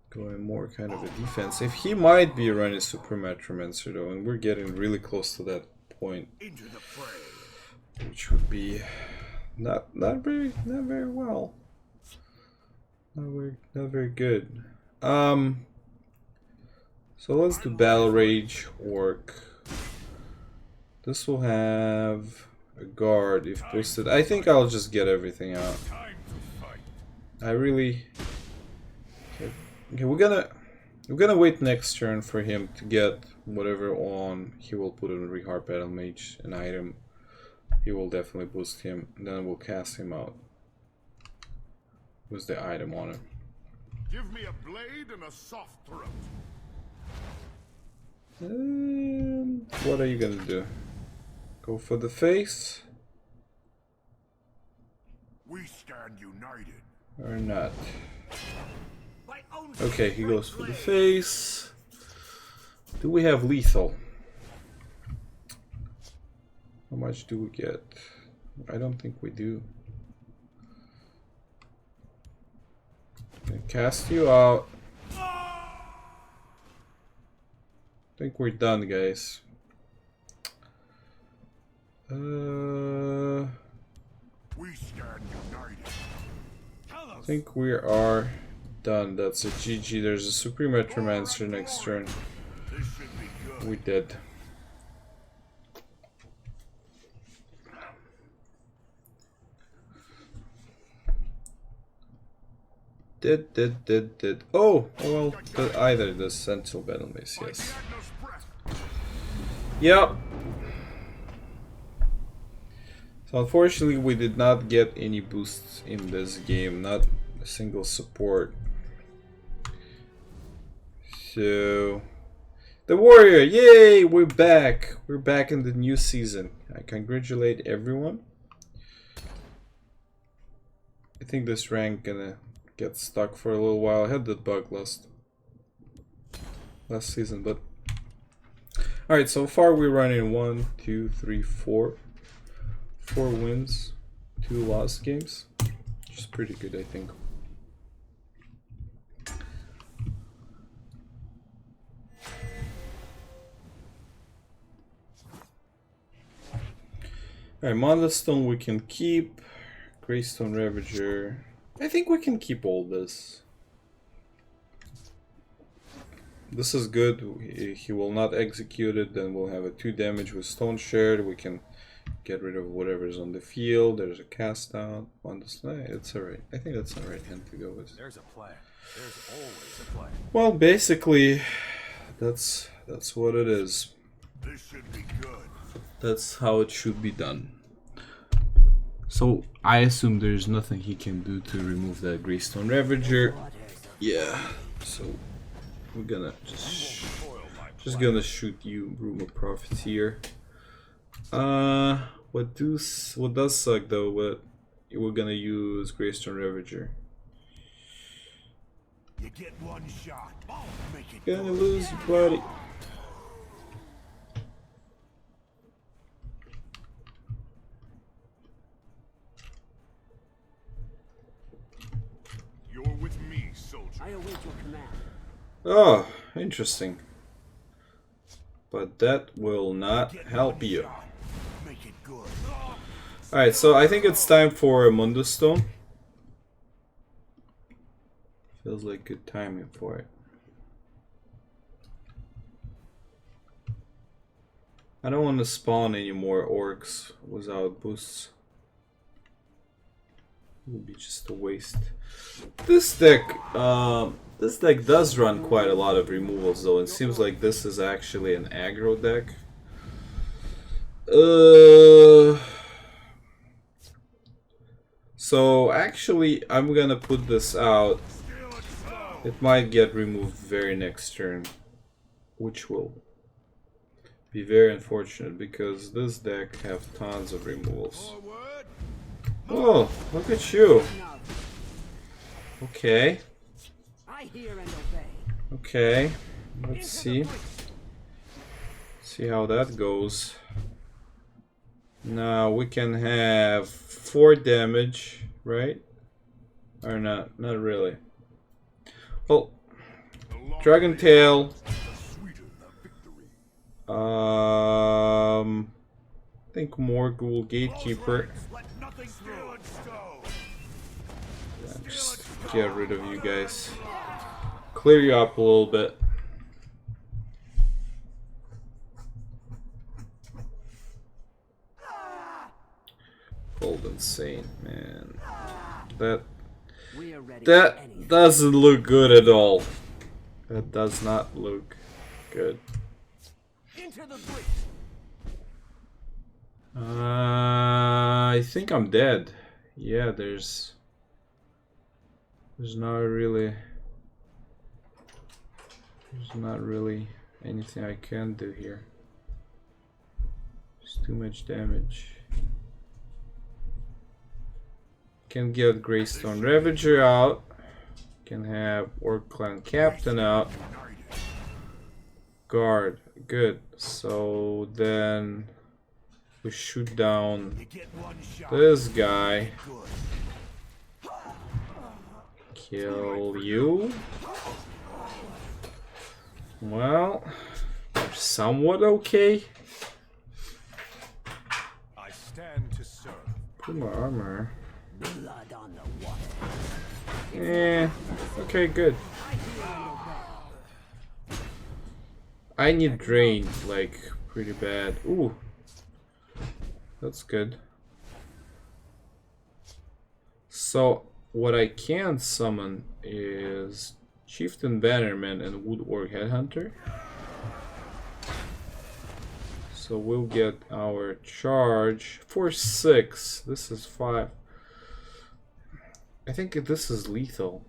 Going more kind of a defensive. He might be running Super Metromancer though, and we're getting really close to that point, which would be not very well, not very good. So let's do Battle Rage Orc. This will have a guard if boosted. I think I'll just get everything out. I really. Okay, we're gonna wait next turn for him to get whatever on. He will put in Rehard Battle Mage, an item. He will definitely boost him, and then we'll cast him out with the item on him. Give me a blade and a soft throat. And what are you gonna do? Go for the face? We stand united. Or not? Okay, he goes for the face. Do we have lethal? How much do we get? I don't think we do. Can cast you out. I think we're done, guys. We stand united. I think we are done. That's a GG. There's a Supreme Metromancer next turn. This should be good. We did. Did. Oh, well, either the Sentinel Battle Mace, yes. Yep. So unfortunately we did not get any boosts in this game, not a single support. So the Warrior, yay, we're back. We're back in the new season. I congratulate everyone. I think this rank gonna get stuck for a little while. I had that bug last season, but alright, so far we're running 1, 2, 3, 4 wins, 2 lost games, which is pretty good, I think. Alright, Mondastone we can keep. Greystone Ravager. I think we can keep all this. This is good. He will not execute it. Then we'll have a 2 damage with Stone Shard. We can get rid of whatever's on the field. There's a cast out. One display. It's alright. I think that's the right hand to go with. There's a plan. There's always a plan. Well, basically, that's what it is. This should be good. That's how it should be done. So I assume there's nothing he can do to remove that Greystone Ravager. Yeah. So we're gonna just gonna shoot you, Room of Profiteer. What does suck though? What we're gonna use Greystone Ravager. You get one shot. Make it Gonna good. lose your buddy. You're with me, soldier. I await your command. Oh, interesting. But that will not help you. Make it good. Alright, so I think it's time for a Mundus Stone. Feels like good timing for it. I don't want to spawn any more orcs without boosts. It would be just a waste. This deck does run quite a lot of removals though. It seems like this is actually an aggro deck. So actually I'm gonna put this out. It might get removed very next turn, which will be very unfortunate because this deck have tons of removals. Oh, look at you. Okay. I hear and obey. Okay. Let's see. See how that goes. Now we can have 4 damage, right? Or not? Not really. Well, Dragon Tail. I think more Ghoul Gatekeeper. Yeah, just get rid of you guys. Clear you up a little bit. Golden Saint, man. We are ready for That anything. doesn't look good at all. That does not look good. Into the breach. I think I'm dead. Yeah, there's not really anything I can do here. There's too much damage. Can get Greystone Ravager out. Can have Orc Clan Captain out. Guard, good. So then we shoot down You get one shot. this guy. Good. Kill you. Well, somewhat okay. I stand to serve. Put my armor. Blood on the water. Okay, good. I need drain, like, pretty bad. Ooh. That's good. So, what I can summon is Chieftain Bannerman and Wood Orc Headhunter. So we'll get our charge for 6. This is 5. I think this is lethal.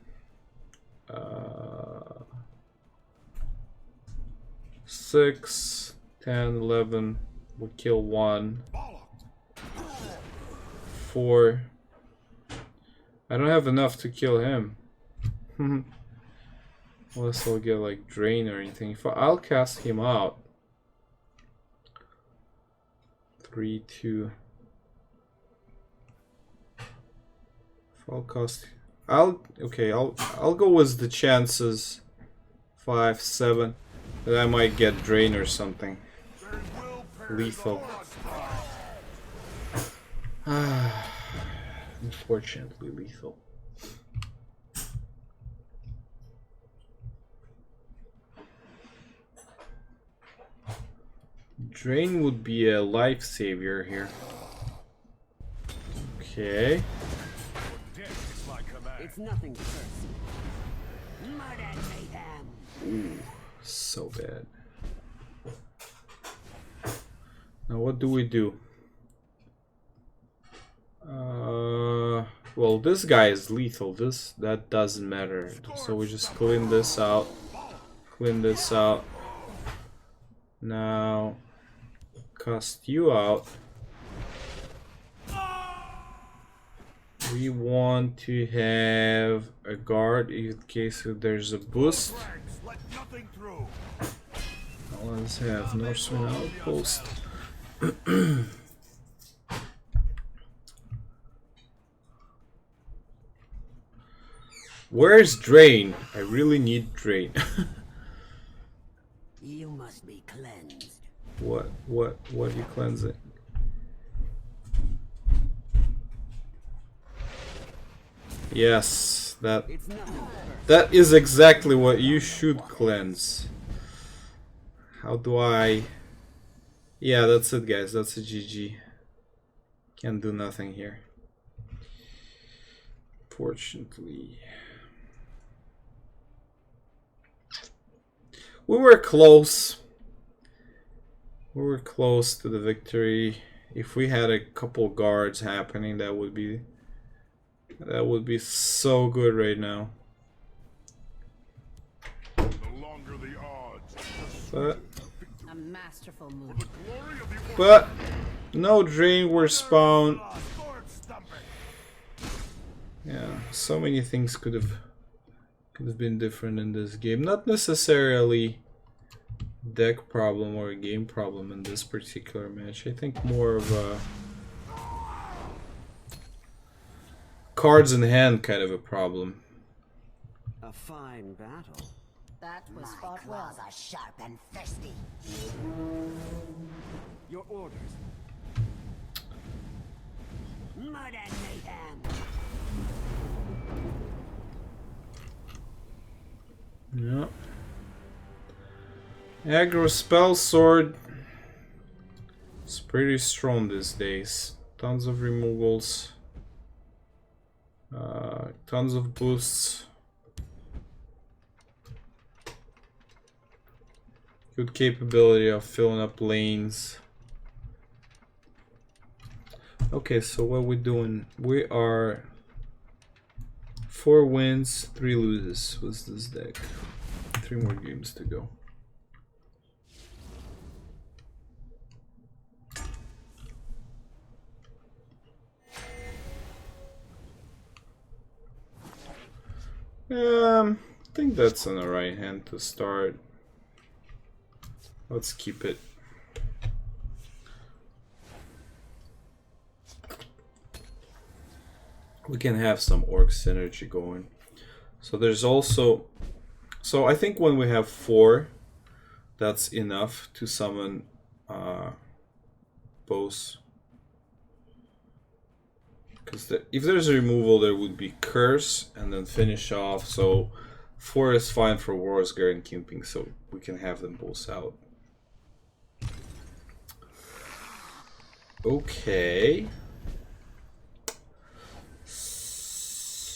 6, 10, 11. We'll kill 1. 4. I don't have enough to kill him. Unless I'll get like drain or anything. If I'll cast him out. 3, 2. If I'll cast, I'll go with the chances. 5, 7. That I might get drain or something. Unfortunately lethal. Drain would be a life savior here. Okay. It's nothing personal. Murder and mayhem. Ooh, so bad. Now what do we do? Well, this guy is lethal. That doesn't matter. So we just clean this out. Clean this out. Now cast you out. We want to have a guard in case there's a boost. Now let's have Norseman outpost. Where's Drain? I really need Drain. You must be cleansed. What are you cleansing? Yes, that is exactly what you should cleanse. How do I... Yeah, that's it guys, that's a GG. Can't do nothing here. Fortunately. We were close. We were close to the victory. If we had a couple guards happening, that would be so good right now. A masterful move. But no Drain were spawned. Yeah, so many things could have been different in this game. Not necessarily deck problem or a game problem in this particular match. I think more of a cards in hand kind of a problem. A fine battle. That was fought well. Are sharp and thirsty. Your orders. Murder and mayhem. Yeah. Aggro spell sword. It's pretty strong these days. Tons of removals. Tons of boosts. Good capability of filling up lanes. Okay, so what we're doing? We are 4 wins, 3 loses with this deck. 3 more games to go. I think that's on the right hand to start. Let's keep it. We can have some orc synergy going. So there's also... So I think when we have 4, that's enough to summon both. Because if there's a removal, there would be Curse and then finish off. So 4 is fine for Warsgar and Kimping, so we can have them both out. Okay.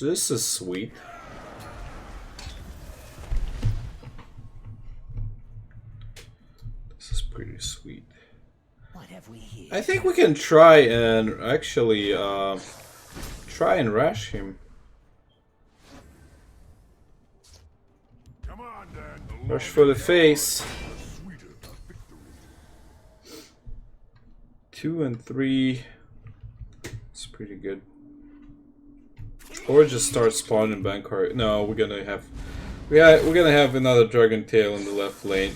This is sweet. This is pretty sweet. What have we here? I think we can try and actually try and rush him. Come on, Dan. Rush for the face. 2 and 3. It's pretty good. Or just start spawning Bankar. No, we're gonna have another Dragon Tail in the left lane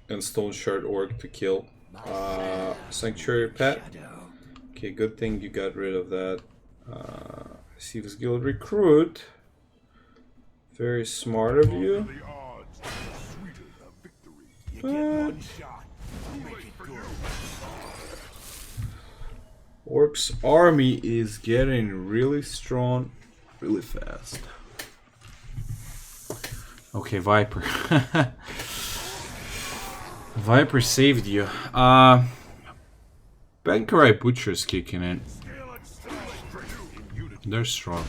and Stone Shard Orc to kill. Sanctuary Pet. Okay, good thing you got rid of that. Thieves Guild Recruit. Very smart of you. But Orcs army is getting really strong, really fast. Okay, Viper. Viper saved you. Bankarai Butcher's kicking in. They're strong.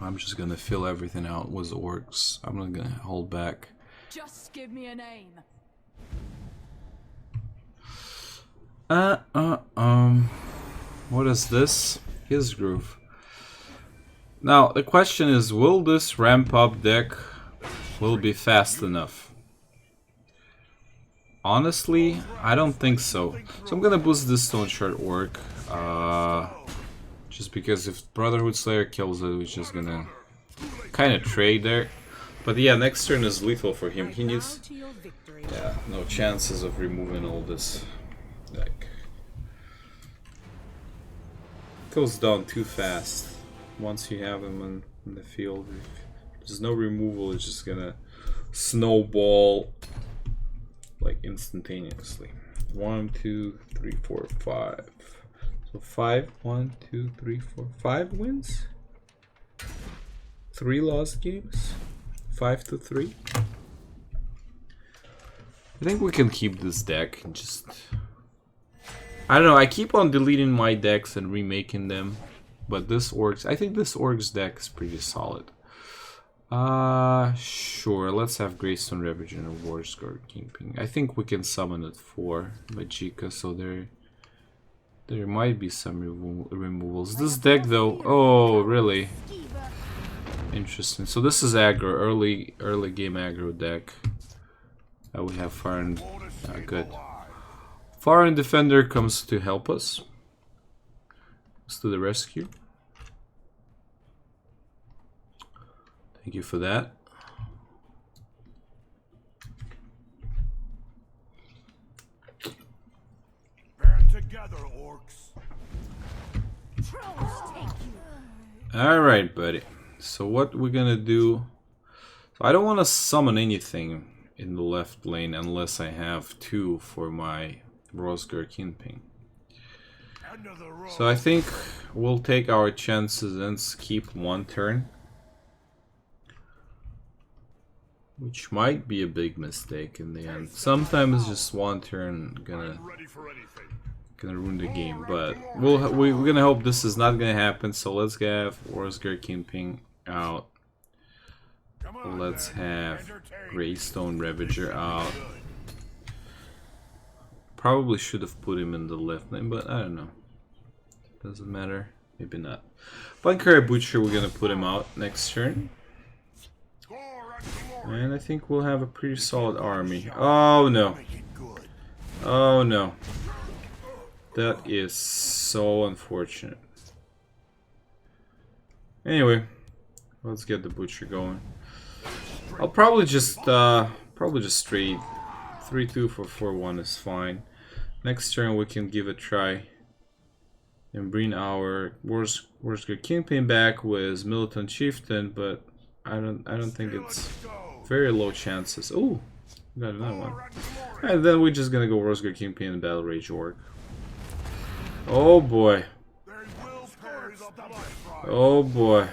I'm just gonna fill everything out with orcs. I'm not gonna hold back. Just give me a name. What is this? His groove. Now the question is, will this ramp up deck will be fast enough? Honestly, I don't think so. So I'm gonna boost this Stone Shard Orc. Just because if Brotherhood Slayer kills it, we're just gonna kind of trade there. But yeah, next turn is lethal for him. He needs... To your victory. Yeah, no chances of removing all this deck. Goes down too fast. Once you have him in the field, if there's no removal, it's just gonna snowball like instantaneously. 1, 2, 3, 4, 5. So 5, 1, 2, 3, 4, 5 wins. 3 lost games. 5 to 3. I think we can keep this deck and just... I don't know, I keep on deleting my decks and remaking them. But this Orcs... I think this Orcs deck is pretty solid. Sure, let's have Greystone Ravager and Warsguard Kingpin. I think we can summon it for Magicka, so there might be some removals. This deck though... Oh, really? Interesting. So this is aggro, early game aggro deck. We have Foreign, good. Foreign Defender comes to help us. Let's do the rescue. Thank you for that. Band together, orcs. Trolls take you. Alright, buddy. So what we're gonna do... So I don't want to summon anything in the left lane unless I have 2 for my Rosgar Kingpin. So I think we'll take our chances and skip 1 turn. Which might be a big mistake in the end. Sometimes just 1 turn gonna ruin the game, but we're gonna hope this is not gonna happen. So let's have Rosgar Kingpin out. Let's have Greystone Ravager out. Probably should have put him in the left lane, but I don't know. Doesn't matter. Maybe not. Bankarai Butcher, we're gonna put him out next turn. And I think we'll have a pretty solid army. Oh no. Oh no. That is so unfortunate. Anyway, let's get the Butcher going. I'll probably just trade 3-2 for 4-1 is fine. Next turn we can give a try and bring our Warsguard Kingpin back with Militant Chieftain, but I don't think it's very low chances. Oh, got another one. And then we're just gonna go Warsguard Kingpin and Battle Rage Orc. Oh boy. Oh boy.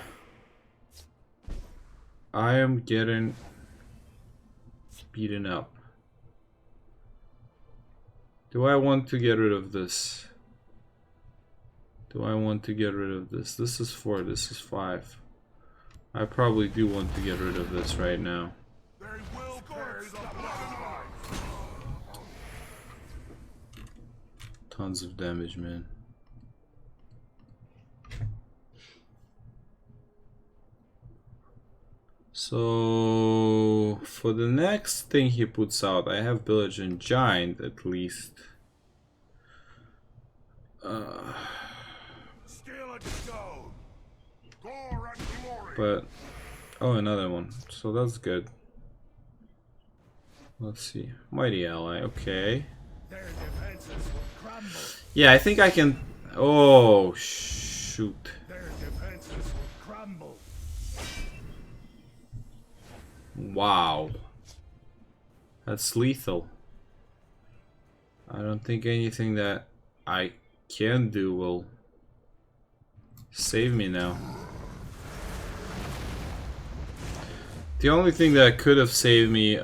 I am getting beaten up. Do I want to get rid of this? Do I want to get rid of this? This is 4, this is 5. I probably do want to get rid of this right now. Tons of damage, man. So for the next thing he puts out, I have Village and Giant at least. But oh, another one. So that's good. Let's see. Mighty Ally. Okay. Yeah, I think I can. Oh shoot. Wow. That's lethal. I don't think anything that I can do will save me now. The only thing that could have saved me,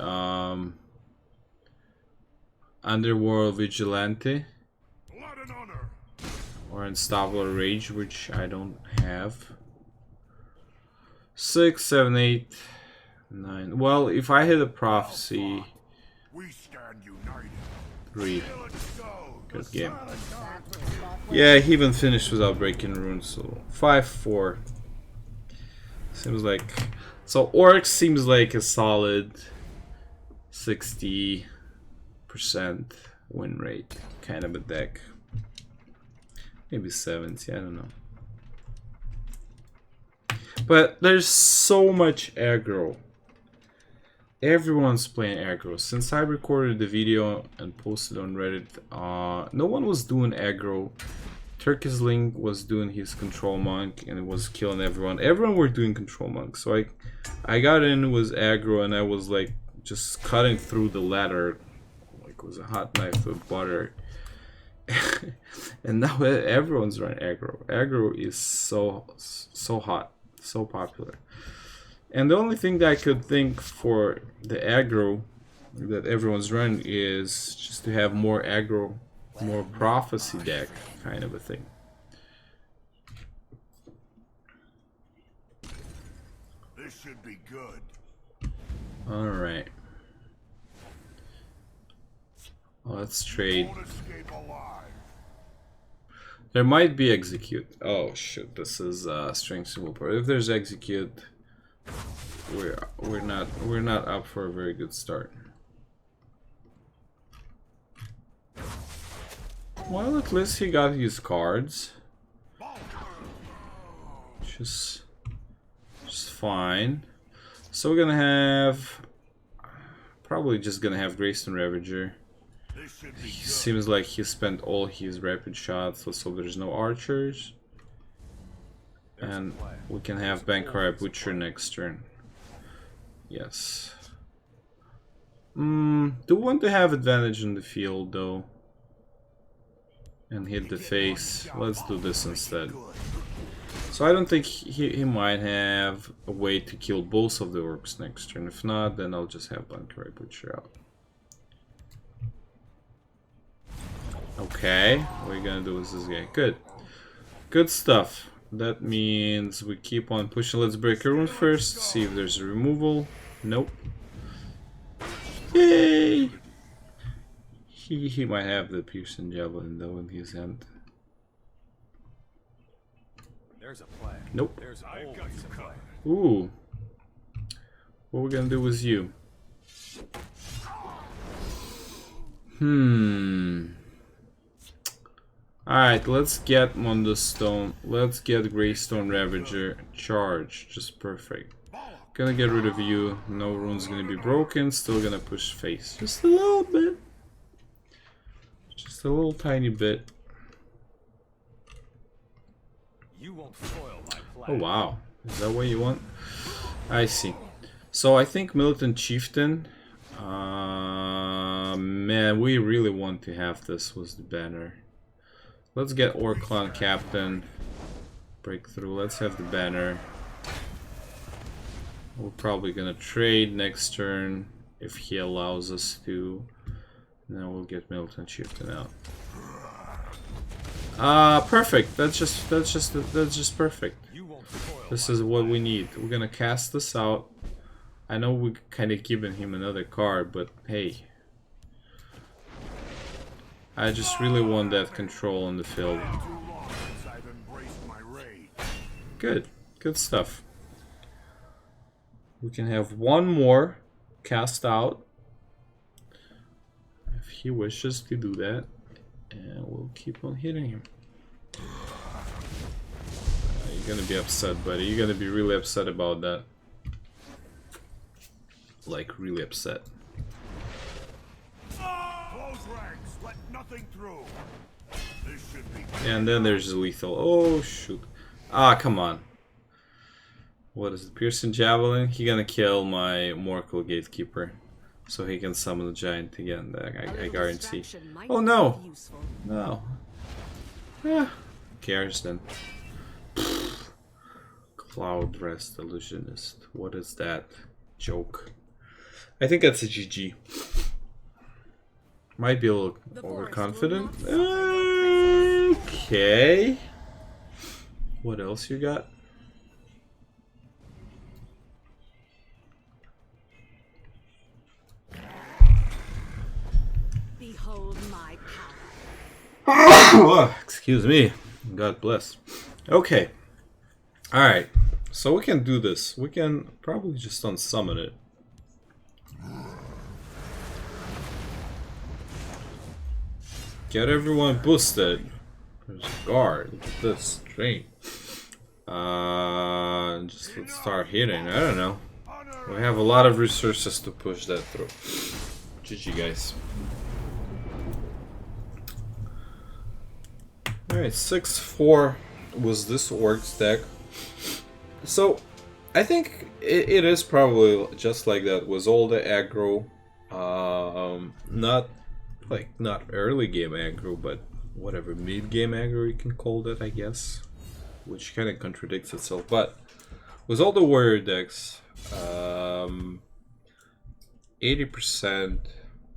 Underworld Vigilante or Unstoppable Rage, which I don't have. 6, 7, 8, 9. Well, if I hit a prophecy, 3. Good game. Yeah, he even finished without breaking runes, so 5-4. Seems like so. Orcs seems like a solid 60% win rate kind of a deck. Maybe 70, I don't know. But there's so much aggro. Everyone's playing aggro. Since I recorded the video and posted on Reddit, no one was doing aggro. TESLegends was doing his control monk and it was killing everyone. Everyone were doing control monk. So I got in, was aggro, and I was like just cutting through the ladder like it was a hot knife with butter. And now everyone's running aggro. Aggro is so hot, so popular. And the only thing that I could think for the aggro that everyone's running is just to have more aggro, more prophecy deck kind of a thing. This should be good. Alright. Let's trade. Won't escape alive. There might be execute. Oh shoot, this is strength symbol part. If there's execute, we're not up for a very good start. Well, at least he got his cards. Just fine. So we're gonna have probably just gonna have Greystone Ravager. He seems like he spent all his rapid shots, so there's no archers. And we can have Bankai Butcher next turn. Yes. Do want to have advantage in the field though. And hit the face. Let's do this instead. So I don't think he might have a way to kill both of the orcs next turn. If not, then I'll just have Bankai Butcher out. Okay, what are you gonna do with this guy? Good. Good stuff. That means we keep on pushing. Let's break a rune first, see if there's a removal. Nope. Yay! He might have the piercing javelin though in his hand. There's a plan. Nope. There's always a plan. Ooh. What we're gonna do with you? Alright, let's get Mondo Stone. Let's get Greystone Ravager. Charge. Just perfect. Gonna get rid of you. No rune's gonna be broken. Still gonna push face. Just a little bit. Just a little tiny bit. You won't spoil my plan. Oh wow. Is that what you want? I see. So I think Militant Chieftain. Man, we really want to have this was the banner. Let's get Orc Clan Captain. Breakthrough. Let's have the banner. We're probably gonna trade next turn if he allows us to. Then we'll get Militant Chieftain out. Perfect. That's just perfect. This is what we need. We're gonna cast this out. I know we're kind of giving him another card, but hey. I just really want that control on the field. Good. Good stuff. We can have one more cast out if he wishes to do that, and we'll keep on hitting him. You're gonna be upset, buddy. You're gonna be really upset about that. Like, really upset. Let nothing through. This should be. And then there's lethal. Oh shoot! Ah, come on. What is it? Piercing Javelin? He gonna kill my Morkel Gatekeeper. So he can summon the giant again, A I little guarantee. distraction might Oh no! be useful. No. Yeah. Who cares then? Cloud Rest Illusionist. What is that? Joke. I think that's a GG. Might be a little The forest overconfident. will not suffer your Okay. What else you got? Behold my power. Excuse me. God bless. Okay. Alright. So we can do this. We can probably just unsummon it. Get everyone boosted. There's a guard. Look at this train. Just let's start hitting. I don't know. We have a lot of resources to push that through. GG, guys. Alright, 6-4 was this Orcs deck. So, I think it is probably just like that. Was all the aggro, not early game aggro, but whatever mid game aggro you can call that, I guess, which kind of contradicts itself. But with all the warrior decks, 80%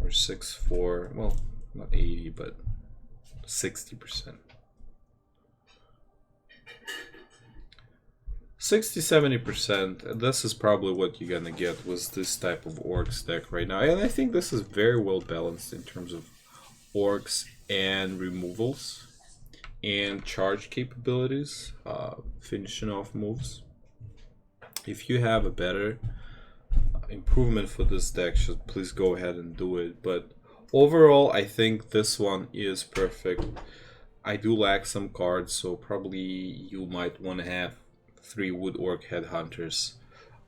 or 6-4, well, not 80, but 60%. 60-70%, this is probably what you're gonna get with this type of Orcs deck right now. And I think this is very well balanced in terms of Orcs and removals and charge capabilities, finishing off moves. If you have a better improvement for this deck, please go ahead and do it. But overall, I think this one is perfect. I do lack some cards, so probably you might want to have 3 Wood Orc Headhunters.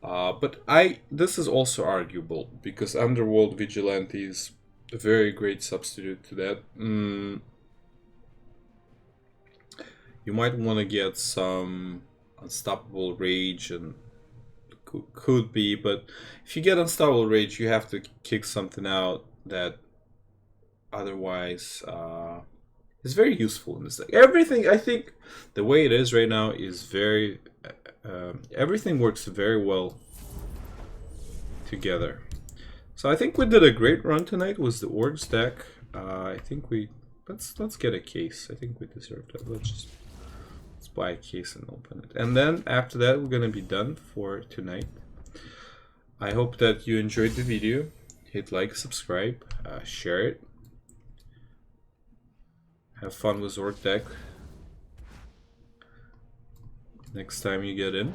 But this is also arguable, because Underworld Vigilante is a very great substitute to that. You might want to get some Unstoppable Rage, and could be, but if you get Unstoppable Rage, you have to kick something out that otherwise is very useful in this deck. Everything, I think, the way it is right now is very... everything works very well together. So I think we did a great run tonight with the Orcs deck. I think let's get a case. I think we deserve that. Let's buy a case and open it. And then after that, we're gonna be done for tonight. I hope that you enjoyed the video. Hit like, subscribe, share it. Have fun with Orc deck next time you get in.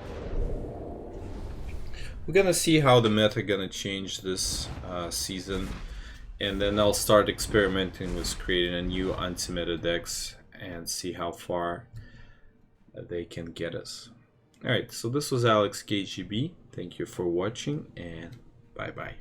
We're gonna see how the meta gonna change this season, and then I'll start experimenting with creating a new anti-meta decks and see how far they can get us. Alright, so this was Alex KGB. Thank you for watching, and bye bye.